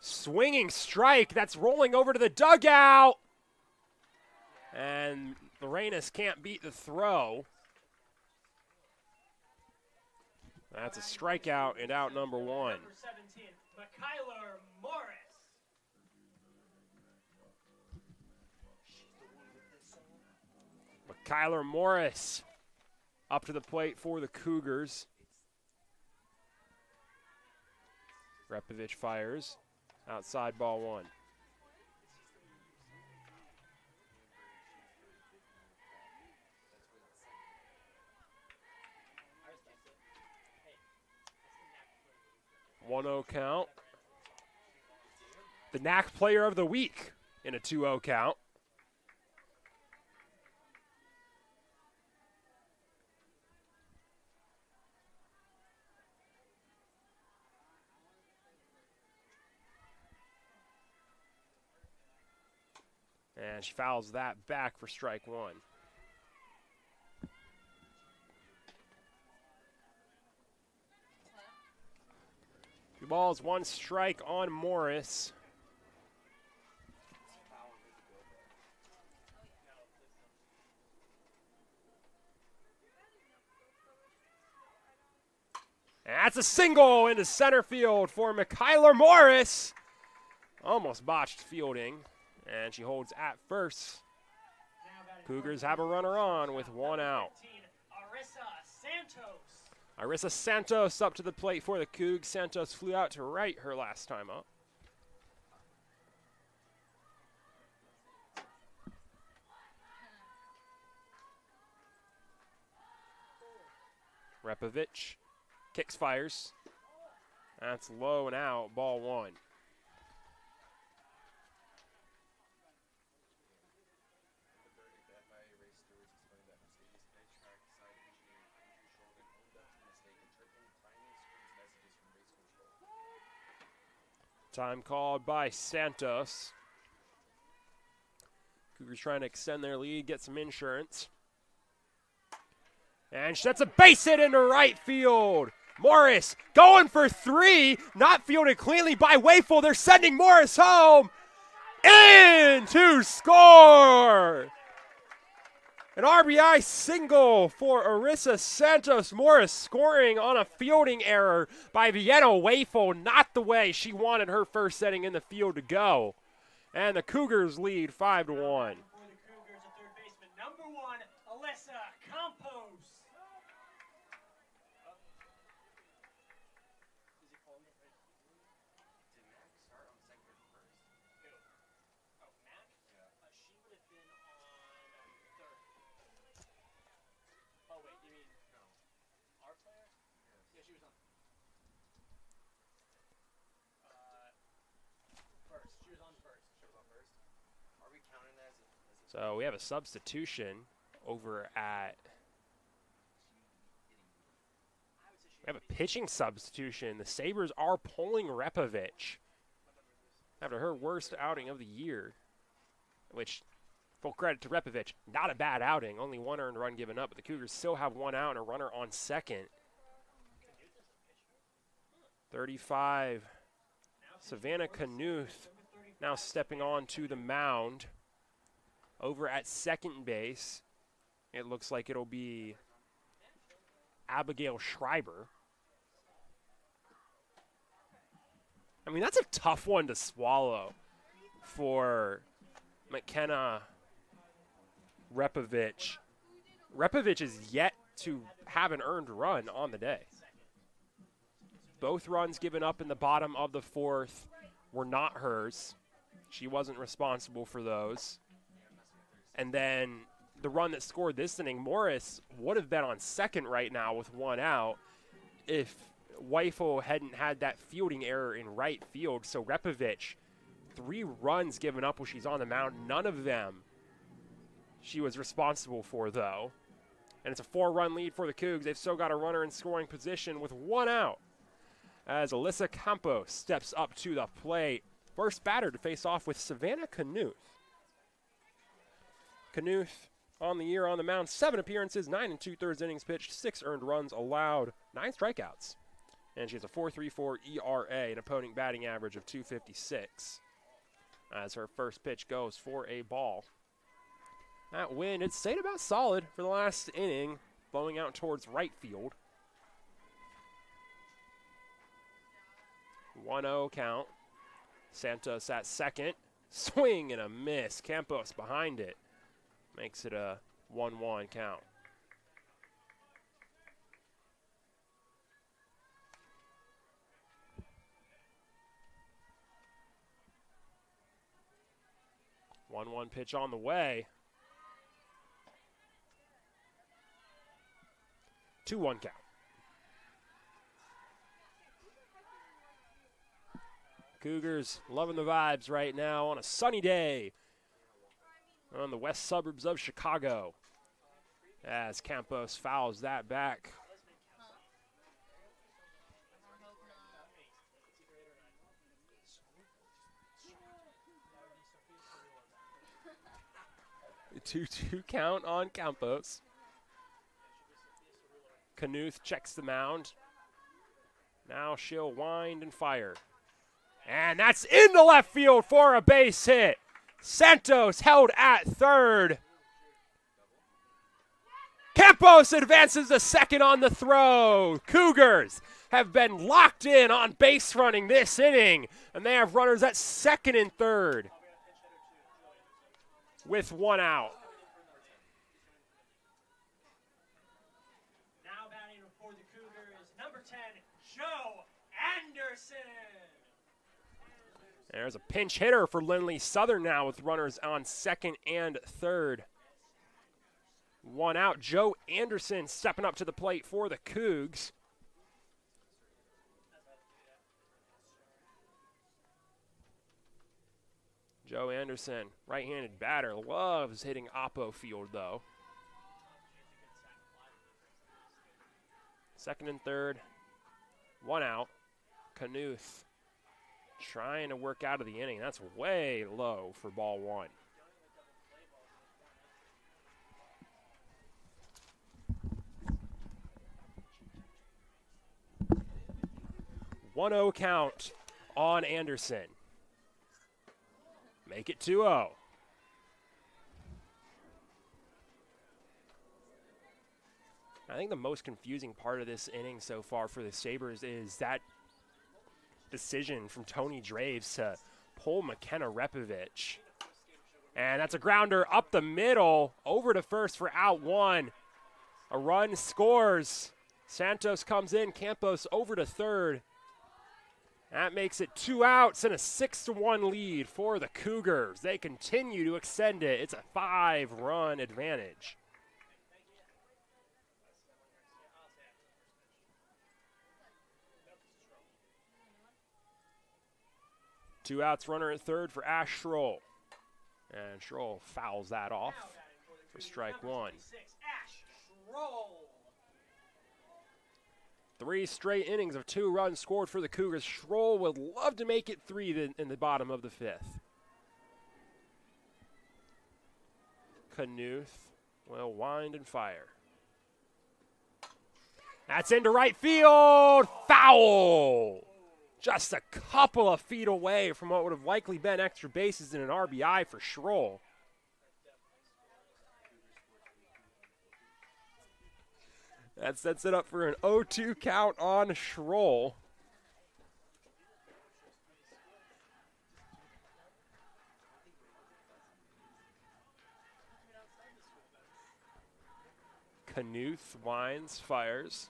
S1: Swinging strike. That's rolling over to the dugout. And Lorenas can't beat the throw. That's a strikeout and out number 1.
S2: Number 17, Kyler Morris.
S1: Kyler Morris up to the plate for the Cougars. Repovich fires. Outside ball 1. One-0 count. The NAC Player of the Week in a 2-0 count. And she fouls that back for strike 1. 2 balls, 1 strike on Morris. And that's a single into center field for Kyler Morris. Almost botched fielding, and she holds at first. Cougars have a runner on with 1 out. Arissa Santos up to the plate for the Cougs. Santos flew out to right her last time up. Repovich kicks, fires. That's low and out, ball 1. Time called by Santos. Cougars trying to extend their lead, get some insurance. And that's a base hit into right field. Morris going for 3. Not fielded cleanly by Wafel. They're sending Morris home. In to score. An RBI single for Arissa Santos. Morris scoring on a fielding error by Vienna Wafel. Not the way she wanted her first setting in the field to go. And the Cougars lead 5-1.
S2: For the Cougars, a third baseman, number 1, Alyssa Campos.
S1: So we have a substitution over at, we have a pitching substitution. The Sabres are pulling Repovich after her worst outing of the year, which, full credit to Repovich, not a bad outing. Only 1 earned run given up, but the Cougars still have 1 out and a runner on second. 35, Savannah Knuth now stepping on to the mound. Over at second base, it looks like it'll be Abigail Schreiber. I mean, that's a tough one to swallow for McKenna Repovich. Repovich is yet to have an earned run on the day. Both runs given up in the bottom of the fourth were not hers. She wasn't responsible for those. And then the run that scored this inning, Morris would have been on second right now with one out if Weifel hadn't had that fielding error in right field. So Repovich, 3 runs given up when she's on the mound. None of them she was responsible for, though. And it's a 4-run lead for the Cougs. They've still got a runner in scoring position with one out as Alyssa Campos steps up to the plate. First batter to face off with Savannah Knuth. Knuth on the year on the mound, 7 appearances, 9 2/3 innings pitched, 6 earned runs allowed, 9 strikeouts. And she has a 4.34 ERA, an opponent batting average of 256. As her first pitch goes for a ball. That wind, it stayed about solid for the last inning, blowing out towards right field. 1-0 count. Santos at second. Swing and a miss. Campos behind it. Makes it a 1-1 count. One pitch on the way. 2-1 count. Cougars loving the vibes right now on a sunny day on the west suburbs of Chicago as Campos fouls that back. A 2-2 count on Campos. Knuth checks the mound. Now she'll wind and fire. And that's into left field for a base hit. Santos held at third. Campos advances to second on the throw. Cougars have been locked in on base running this inning, and they have runners at second and third with one out.
S2: Now batting for the Cougars, number 10, Joe Anderson.
S1: There's a pinch hitter for Lindley Southern now with runners on second and third. One out. Joe Anderson stepping up to the plate for the Cougs. Joe Anderson, right-handed batter, loves hitting oppo field though. Second and third, one out. Knuth trying to work out of the inning. That's way low for ball one. 1-0 count on Anderson. Make it 2-0. I think the most confusing part of this inning so far for the Sabres is that decision from Tony Draves to pull McKenna Repovich. And that's a grounder up the middle, over to first for out one. A run scores. Santos comes in, Campos over to third. That makes it 2 outs and a 6-1 lead for the Cougars. They continue to extend it. It's a 5-run advantage. Two outs, runner at third for Ash Schroll. And Schroll fouls that off for strike one. 3 straight innings of 2 runs scored for the Cougars. Schroll would love to make it 3 in the bottom of the 5th. Knuth will wind and fire. That's into right field. Foul! Just a couple of feet away from what would have likely been extra bases and an RBI for Schroll. That sets it up for an 0-2 count on Schroll. Knuth winds, fires.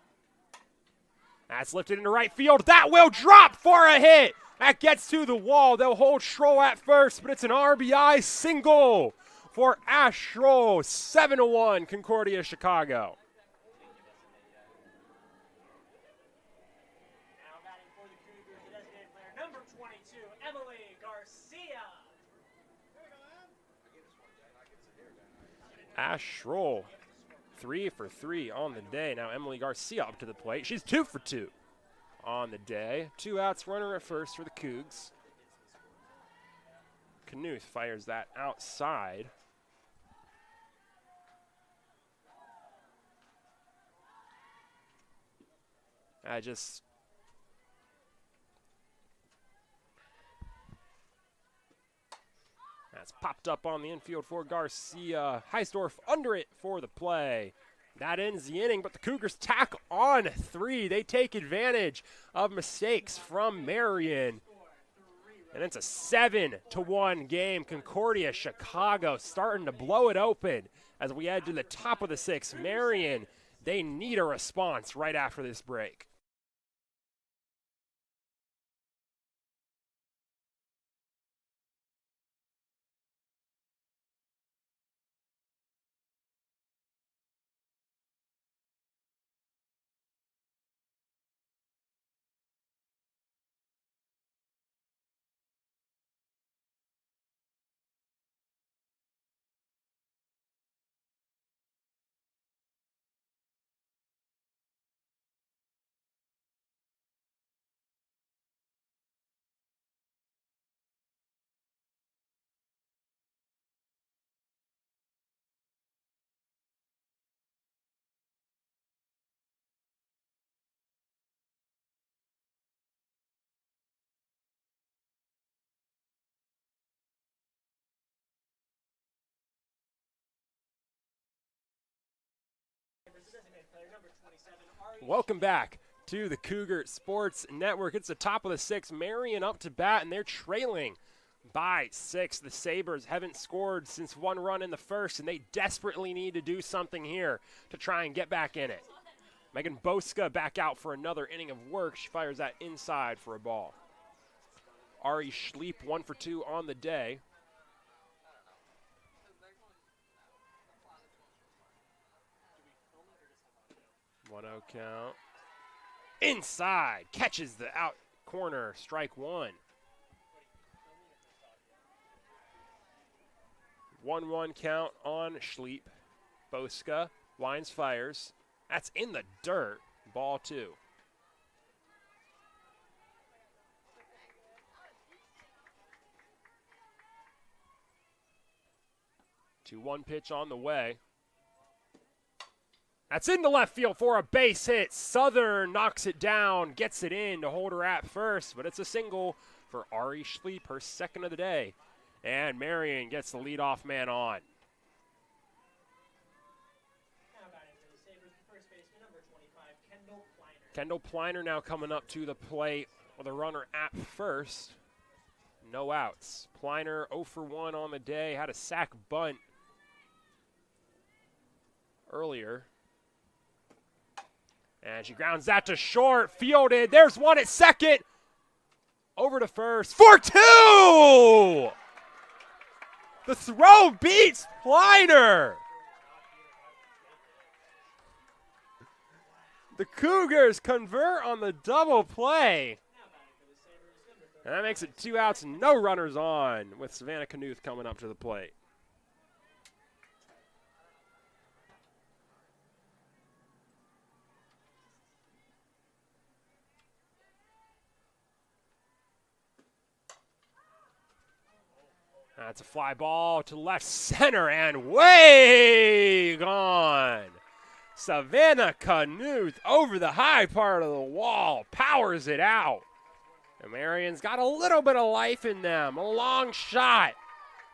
S1: That's lifted into right field. That will drop for a hit. That gets to the wall. They'll hold Schroll at first, but it's an RBI single for Ash Schroll. 7-1, Concordia, Chicago.
S2: Now batting for the Cougars, the designated player, number 22, Emily Garcia.
S1: Ash Schroll, 3 for 3 on the day. Now Emily Garcia up to the plate. She's 2 for 2 on the day. 2 outs, runner at first for the Cougs. Knuth fires that outside. That's popped up on the infield for Garcia. Heisdorf under it for the play. That ends the inning, but the Cougars tack on 3. They take advantage of mistakes from Marian. And it's a 7-1 game. Concordia, Chicago starting to blow it open as we head to the top of the 6th. Marian, they need a response right after this break. Welcome back to the Cougar Sports Network. It's the top of the 6th. Marian up to bat, and they're trailing by 6. The Sabres haven't scored since 1 run in the first, and they desperately need to do something here to try and get back in it. Megan Boska back out for another inning of work. She fires that inside for a ball. Ari Schleep 1 for 2 on the day. 1-0 count. Inside. Catches the out corner. Strike 1. 1-1 count on Schleep. Boska lines, fires. That's in the dirt. Ball 2. Two 1 pitch on the way. That's into left field for a base hit. Southern knocks it down, gets it in to hold her at first, but it's a single for Ari Schleep, her 2nd of the day. And Marian gets the leadoff man on. Kendall Pliner now coming up to the plate with a runner at first. No outs. Pliner 0 for 1 on the day, had a sac bunt earlier. And she grounds that to short, fielded. There's one at second. Over to first for 2! The throw beats Pliner. The Cougars convert on the double play. And that makes it 2 outs, no runners on, with Savannah Knuth coming up to the plate. That's a fly ball to left center and way gone. Savannah Knuth over the high part of the wall, powers it out. And Marian's got a little bit of life in them, a long shot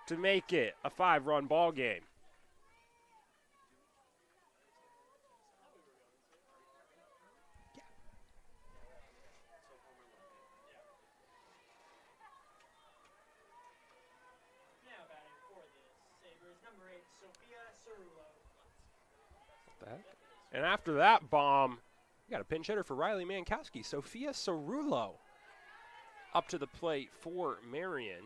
S1: to make it a 5-run ball game. What the heck? And after that bomb, we got a pinch hitter for Riley Mankowski. Sophia Cerullo up to the plate for Marian.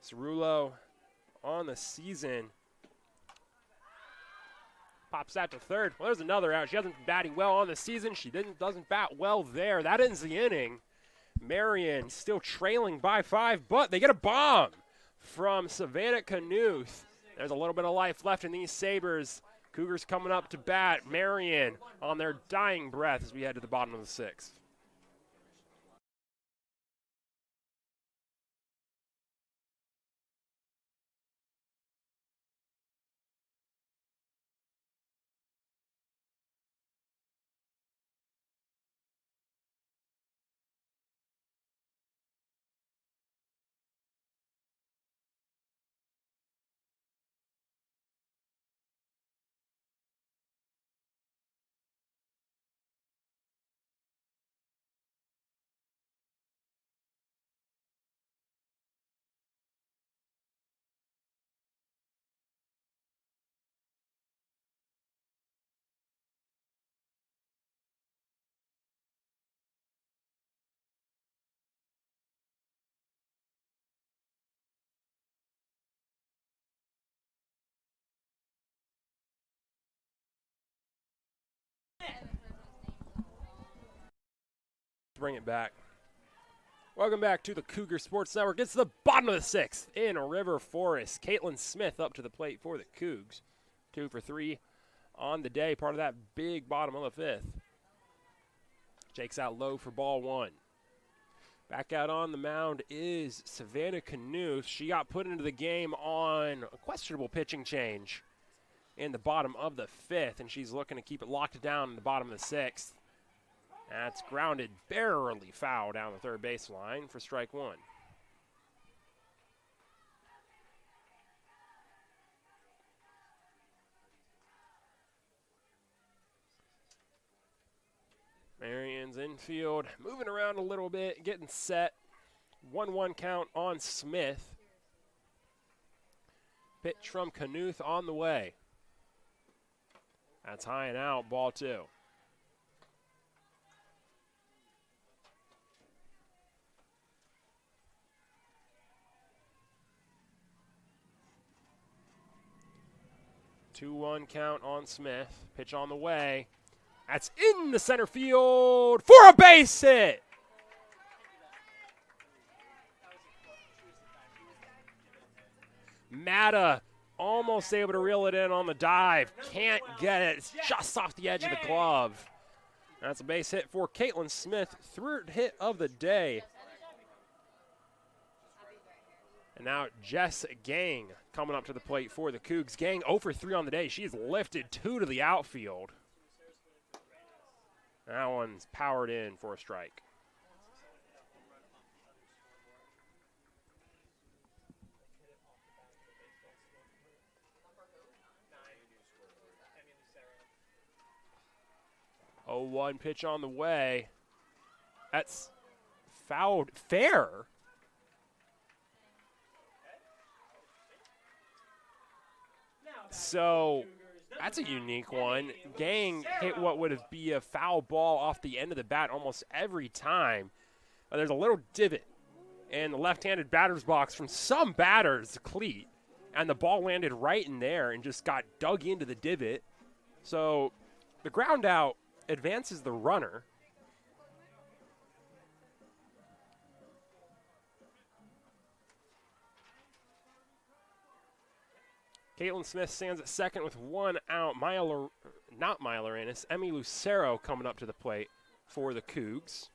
S1: Cerullo on the season. Pops that to third. Well, there's another out. She hasn't been batting well on the season. She doesn't bat well there. That ends the inning. Marian still trailing by 5, but they get a bomb from Savannah Knuth. There's a little bit of life left in these Sabres. Cougars coming up to bat. Marian on their dying breath as we head to the bottom of the 6th. Bring it back. Welcome back to the Cougar Sports Network. It's the bottom of the 6th in River Forest. Caitlin Smith up to the plate for the Cougs. 2 for 3 on the day, part of that big bottom of the 5th. Jakes out low for ball 1. Back out on the mound is Savannah Knuth. She got put into the game on a questionable pitching change in the bottom of the 5th, and she's looking to keep it locked down in the bottom of the 6th. That's grounded barely foul down the third baseline for strike 1. Marian's infield, moving around a little bit, getting set. 1-1 count on Smith. Pitch from Knuth on the way. That's high and out, ball 2. Two-one count on Smith. Pitch on the way. That's in the center field for a base hit. Matta almost able to reel it in on the dive. Can't get it. It's just off the edge of the glove. That's a base hit for Caitlin Smith. Third hit of the day. And now Jess Gang coming up to the plate for the Cougs. Gang 0 for 3 on the day. She's lifted 2 to the outfield. That one's powered in for a strike. Oh, 1 pitch on the way. That's fouled fair. So that's a unique one. Gang hit what would be a foul ball off the end of the bat almost every time. There's a little divot in the left-handed batter's box from some batter's cleat, and the ball landed right in there and just got dug into the divot. So the ground out advances the runner. Caitlin Smith stands at second with 1 out. Emmy Lucero coming up to the plate for the Cougs.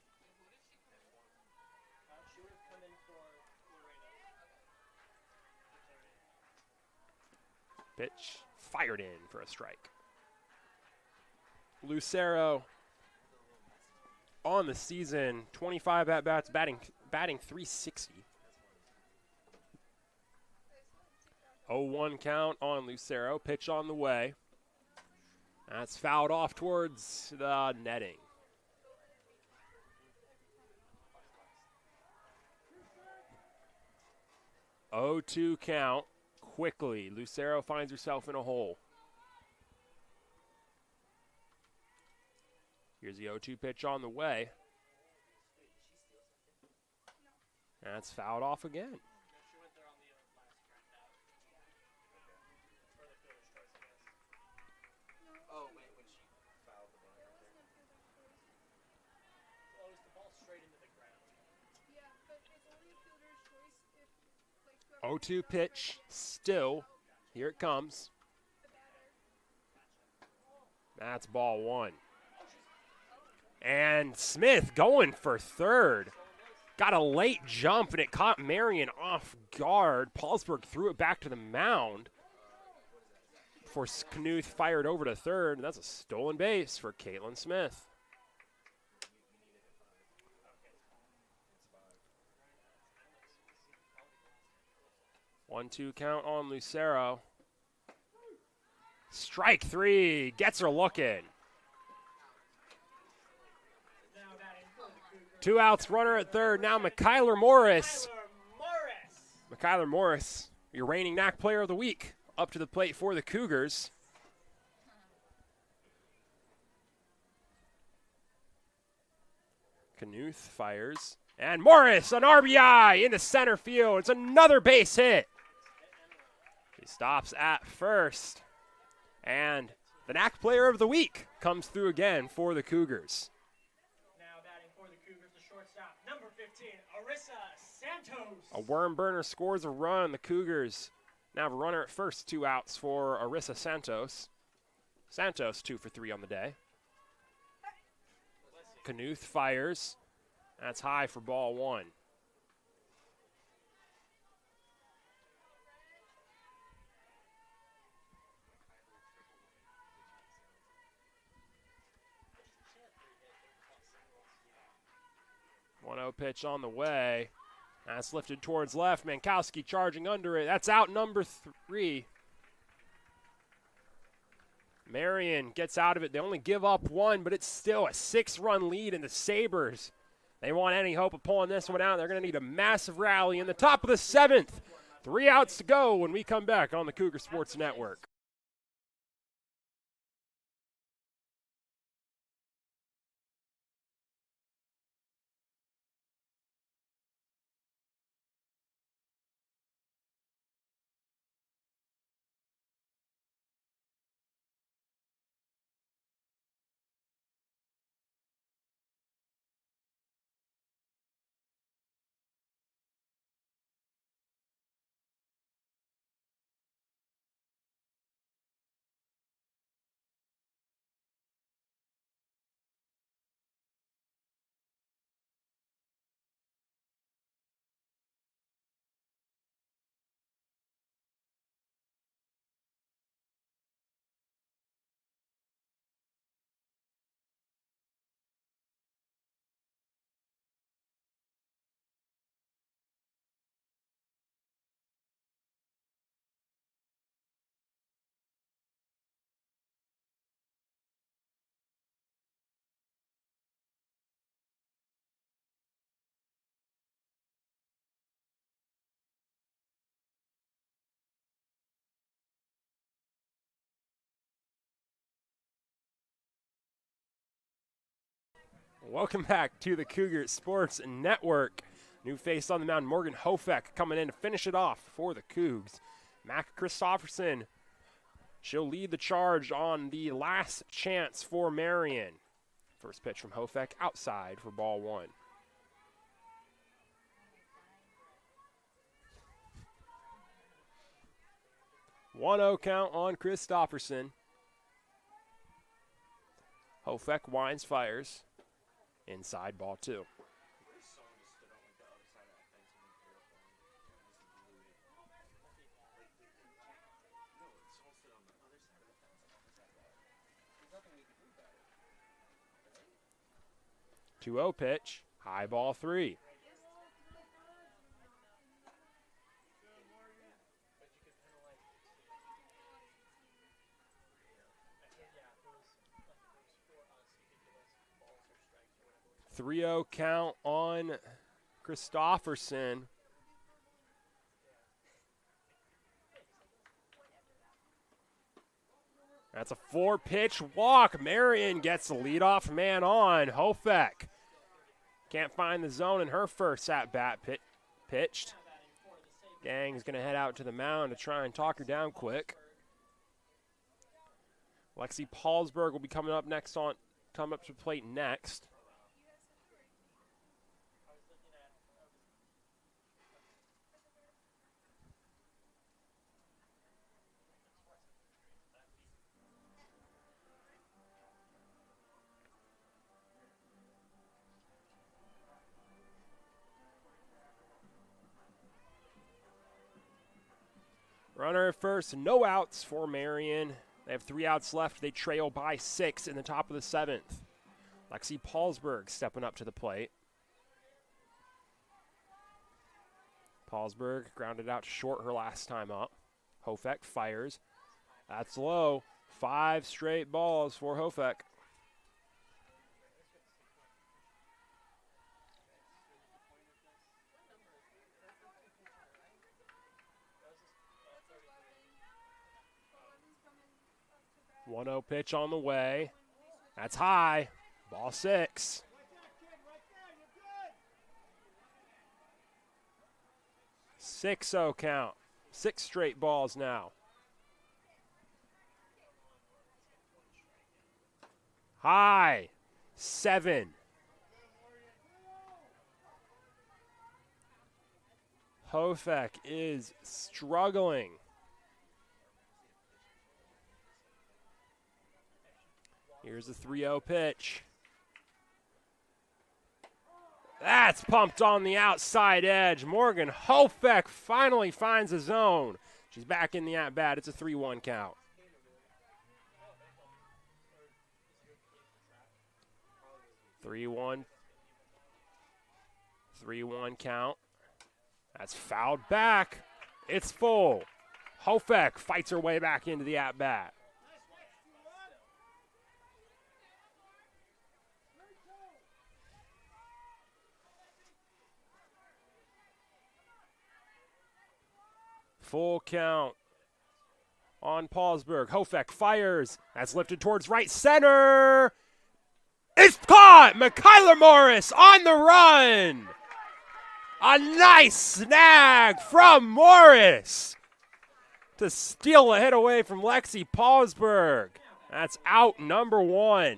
S1: Pitch fired in for a strike. Lucero on the season, 25 at-bats, batting .360. 0-1 count on Lucero. Pitch on the way. That's fouled off towards the netting. 0-2 count. quickly. Lucero finds herself in a hole. Here's the 0-2 pitch on the way. That's fouled off again.
S3: Oh, when she fouled the ball right there.
S2: Well, it was the ball straight into the ground.
S4: Yeah, but it's only a fielder's choice if, like,
S1: 0-2 pitch, still. Here it comes. That's ball one. And Smith going for third. Got a late jump, and it caught Marian off guard. Paulsberg threw it back to the mound before Knuth fired over to third. And that's a stolen base for Caitlin Smith. One-two count on Lucero. Strike three. Gets her looking. Two outs, runner at third. Now McKyler Morris. McKyler Morris, your reigning NAC Player of the Week, up to the plate for the Cougars. Knuth fires. And Morris, an RBI into center field. It's another base hit. He stops at first. And the NAC Player of the Week comes through again for the Cougars.
S2: Number 15, Arissa Santos.
S1: A worm burner scores a run. The Cougars now have a runner at first, 2 outs for Arissa Santos. Santos 2 for 3 on the day. Knuth fires. That's high for ball one. One 0 pitch on the way. That's lifted towards left. Mankowski charging under it. That's out number 3. Marian gets out of it. They only give up 1, but it's still a 6-run lead in the Sabres. They want any hope of pulling this one out. They're going to need a massive rally in the top of the 7th. 3 outs to go when we come back on the Cougar Sports Network. Welcome back to the Cougar Sports Network. New face on the mound, Morgan Hofek, coming in to finish it off for the Cougs. Mac Christopherson, she'll lead the charge on the last chance for Marian. First pitch from Hofek, outside for ball one. One 0 count on Christopherson. Hofek winds, fires. Inside, ball two. Two 0 pitch, high ball three. Three 0 count on Christopherson. That's a 4-pitch walk. Marian gets the leadoff man on. Hofek can't find the zone in her first at-bat pitched. Gang's going to head out to the mound to try and talk her down quick. Lexi Paulsberg will be coming up to the plate next. Runner at first, no outs for Marian. They have 3 outs left. They trail by 6 in the top of the 7th. Lexi Paulsberg stepping up to the plate. Paulsberg grounded out short her last time up. Hofek fires. That's low. 5 straight balls for Hofek. One 1-0 pitch on the way. That's high. Ball 6. Six 6-0 count. 6 straight balls now. High. 7. Hofek is struggling. Here's the 3-0 pitch. That's pumped on the outside edge. Morgan Hofek finally finds a zone. She's back in the at-bat. It's a 3-1 count. Three-one count. That's fouled back. It's full. Hofek fights her way back into the at-bat. Full count on Paulsberg. Hofek fires. That's lifted towards right center. It's caught! Michaela Morris on the run. A nice snag from Morris to steal a hit away from Lexi Paulsberg. That's out number 1.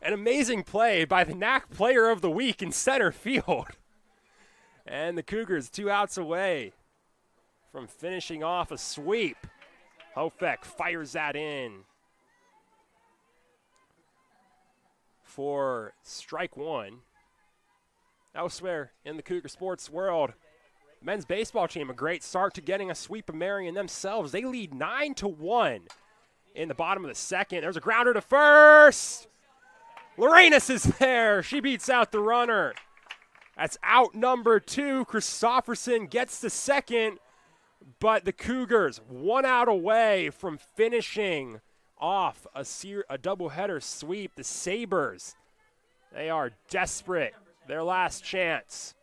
S1: An amazing play by the NAC Player of the Week in center field. And the Cougars 2 outs away from finishing off a sweep. Hofek fires that in for strike 1. Elsewhere in the Cougar sports world, men's baseball team, a great start to getting a sweep of Marian themselves. They lead 9-1 in the bottom of the 2nd. There's a grounder to first. Lorenas is there. She beats out the runner. That's out number 2. Christofferson gets the 2nd, but the Cougars 1 out away from finishing off a doubleheader sweep. The Sabres, they are desperate. Their last chance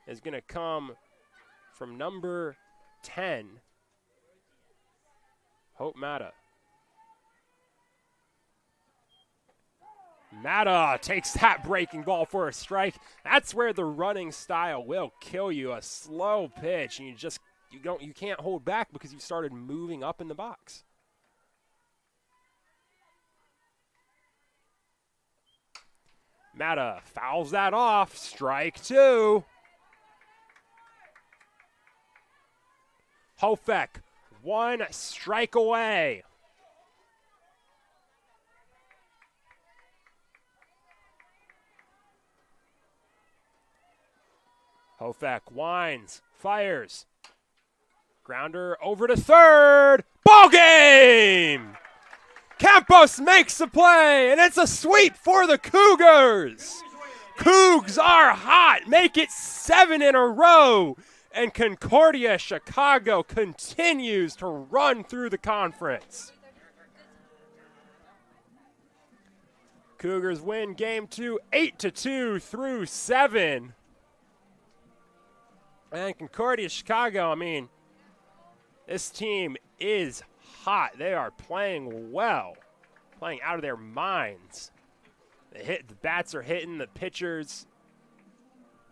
S1: is going to come from number 10, Hope Mata. Mata takes that breaking ball for a strike. That's where the running style will kill you. A slow pitch, and you can't hold back because you started moving up in the box. Mata fouls that off. Strike 2. Hofek, 1 strike away. Hofek winds, fires. Grounder over to third. Ball game! Campos makes the play, and it's a sweep for the Cougars. Cougs are hot. Make it 7 in a row. And Concordia Chicago continues to run through the conference. Cougars win game 2, 8-2 through 7. And Concordia Chicago, I mean, this team is hot. They are playing well, playing out of their minds. The bats are hitting, the pitchers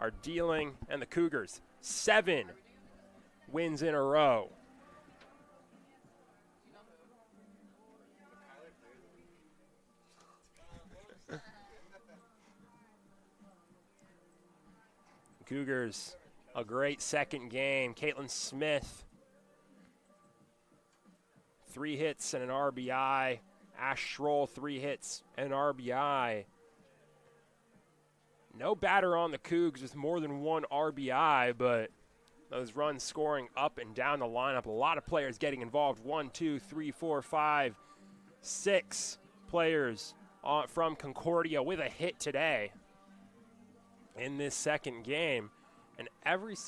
S1: are dealing, and the Cougars, 7 wins in a row. Cougars, a great second game. Caitlin Smith, 3 hits and an RBI. Ash Schroll, 3 hits and an RBI. No batter on the Cougs with more than 1 RBI, but those runs scoring up and down the lineup. A lot of players getting involved. 1, 2, 3, 4, 5, 6 players from Concordia with a hit today in this second game, and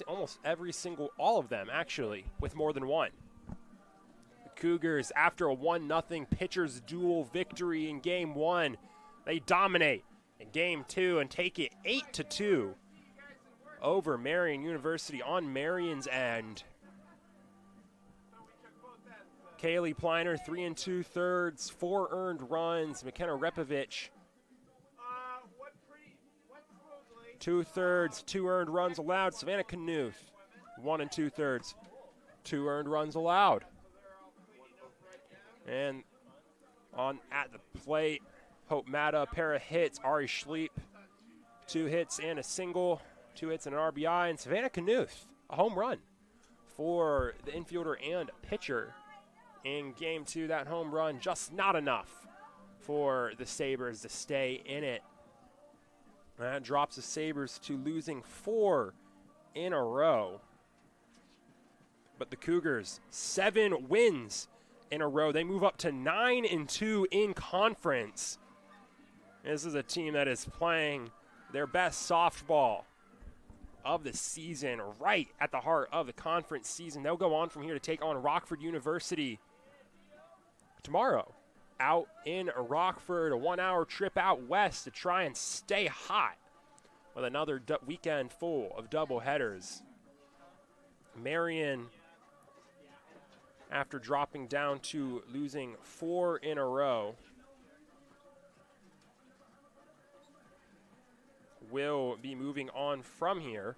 S1: almost every single, all of them actually, with more than 1. The Cougars, after a 1-0 pitchers duel victory in game 1, they dominate in game 2 and take it 8-2 over Marian University on Marian's end. Kaylee Pliner, 3 2/3, 4 earned runs. McKenna Repovich, 2/3, 2 earned runs allowed. Savannah Knuth, 1 2/3, 2 earned runs allowed. And on at the plate, Hope Mata, a pair of hits. Ari Schleep, 2 hits and a single, 2 hits and an RBI. And Savannah Knuth, a home run for the infielder and pitcher in game 2. That home run just not enough for the Sabres to stay in it. That drops the Sabres to losing 4 in a row. But the Cougars, 7 wins in a row. They move up to 9-2 in conference. This is a team that is playing their best softball of the season, right at the heart of the conference season. They'll go on from here to take on Rockford University tomorrow. Out in Rockford, a 1-hour trip out west to try and stay hot with another weekend full of doubleheaders. Marian, after dropping down to losing 4 in a row, will be moving on from here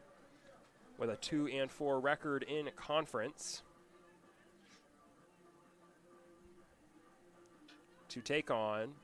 S1: with a 2-4 record in conference to take on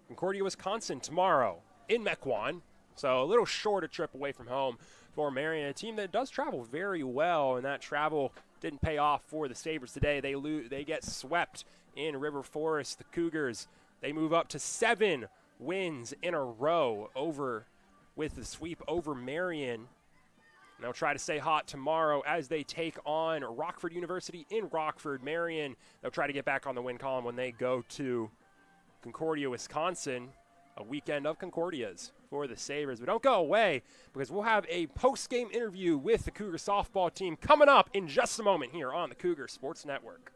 S1: Concordia, Wisconsin tomorrow in Mequon. So a little shorter trip away from home for Marian, a team that does travel very well, and that travel didn't pay off for the Sabres today. They get swept in River Forest. The Cougars, they move up to 7 wins in a row with the sweep over Marian. And they'll try to stay hot tomorrow as they take on Rockford University in Rockford. Marian, they'll try to get back on the win column when they go to Concordia, Wisconsin. A weekend of Concordias for the Sabres. But don't go away, because we'll have a post-game interview with the Cougar softball team coming up in just a moment here on the Cougar Sports Network.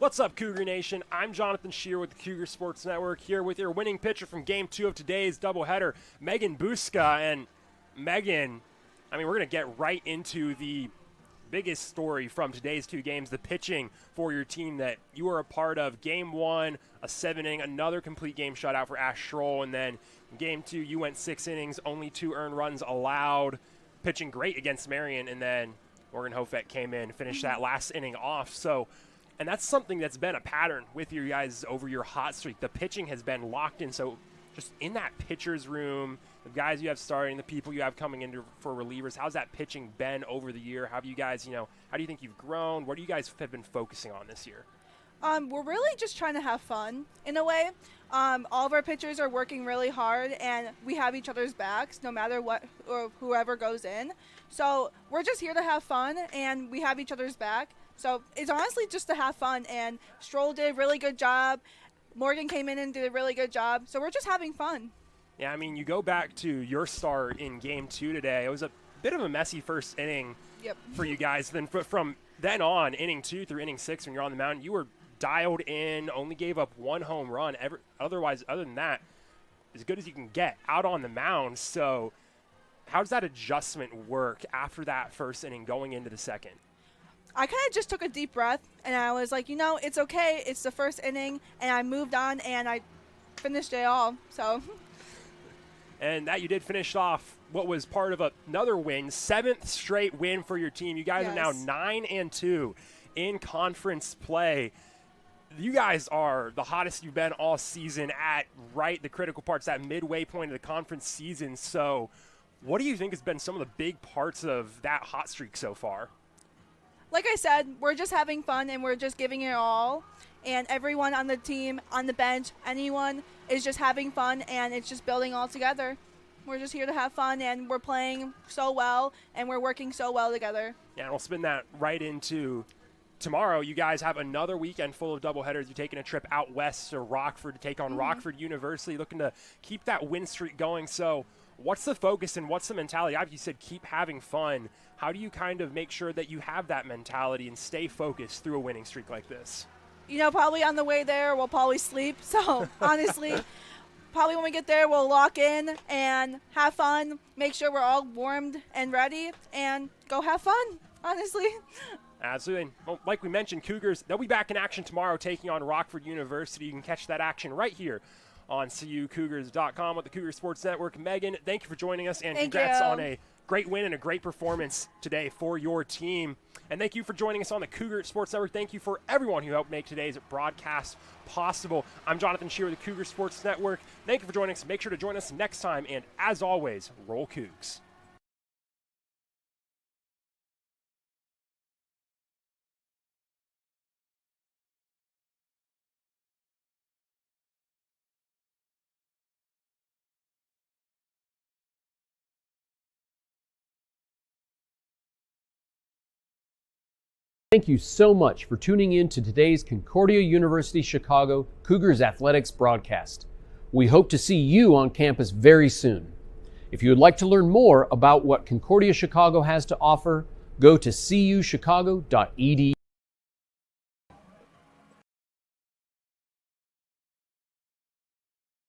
S1: What's up, Cougar Nation? I'm Jonathan Shear with the Cougar Sports Network, here with your winning pitcher from Game 2 of today's doubleheader, Marian. And Megan, I mean, we're going to get right into the biggest story from today's two games, the pitching for your team that you were a part of. Game 1, a 7-inning, another complete game shutout for Ash Schroll, and then Game 2, you went 6 innings, only 2 earned runs allowed, pitching great against Marian, and then Morgan Hofett came in, finished that last inning off. So, and that's something that's been a pattern with you guys over your hot streak. The pitching has been locked in. So just in that pitcher's room, the guys you have starting, the people you have coming in for relievers, how's that pitching been over the year? How have you guys, how do you think you've grown? What do you guys have been focusing on this year?
S4: We're really just trying to have fun in a way. All of our pitchers are working really hard, and we have each other's backs no matter what or whoever goes in. So we're just here to have fun, and we have each other's back. So it's honestly just to have fun, and Stroll did a really good job. Morgan came in and did a really good job. So we're just having fun.
S1: Yeah, I mean, you go back to your start in Game 2 today. It was a bit of a messy first inning for you guys. Then from then on, inning 2 through inning 6, when you're on the mound, you were dialed in, only gave up 1 home run. Other than that, as good as you can get out on the mound. So how does that adjustment work after that first inning going into the second?
S4: I kind of just took a deep breath, and I was like, it's okay. It's the first inning, and I moved on, and I finished it all. So,
S1: and that you did finish off what was part of another win, 7th straight win for your team. You guys are now 9-2 in conference play. You guys are the hottest you've been all season at the critical parts, that midway point of the conference season. So what do you think has been some of the big parts of that hot streak so far?
S4: Like I said, we're just having fun, and we're just giving it all. And everyone on the team, on the bench, anyone is just having fun, and it's just building all together. We're just here to have fun, and we're playing so well, and we're working so well together.
S1: Yeah, and we'll spin that right into tomorrow. You guys have another weekend full of doubleheaders. You're taking a trip out west to Rockford to take on Rockford University, looking to keep that win streak going. So what's the focus and what's the mentality? You said keep having fun. How do you kind of make sure that you have that mentality and stay focused through a winning streak like this?
S4: Probably on the way there, we'll probably sleep. So honestly, probably when we get there, we'll lock in and have fun, make sure we're all warmed and ready, and go have fun, honestly.
S1: Absolutely. Well, like we mentioned, Cougars, they'll be back in action tomorrow taking on Rockford University. You can catch that action right here on CUCougars.com with the Cougar Sports Network. Megan, thank you for joining us, and congrats on a great win and a great performance today for your team. And thank you for joining us on the Cougar Sports Network. Thank you for everyone who helped make today's broadcast possible. I'm Jonathan Shear with the Cougar Sports Network. Thank you for joining us. Make sure to join us next time, and as always, roll Cougs.
S5: Thank you so much for tuning in to today's Concordia University Chicago Cougars Athletics broadcast. We hope to see you on campus very soon. If you would like to learn more about what Concordia Chicago has to offer, go to cuchicago.edu.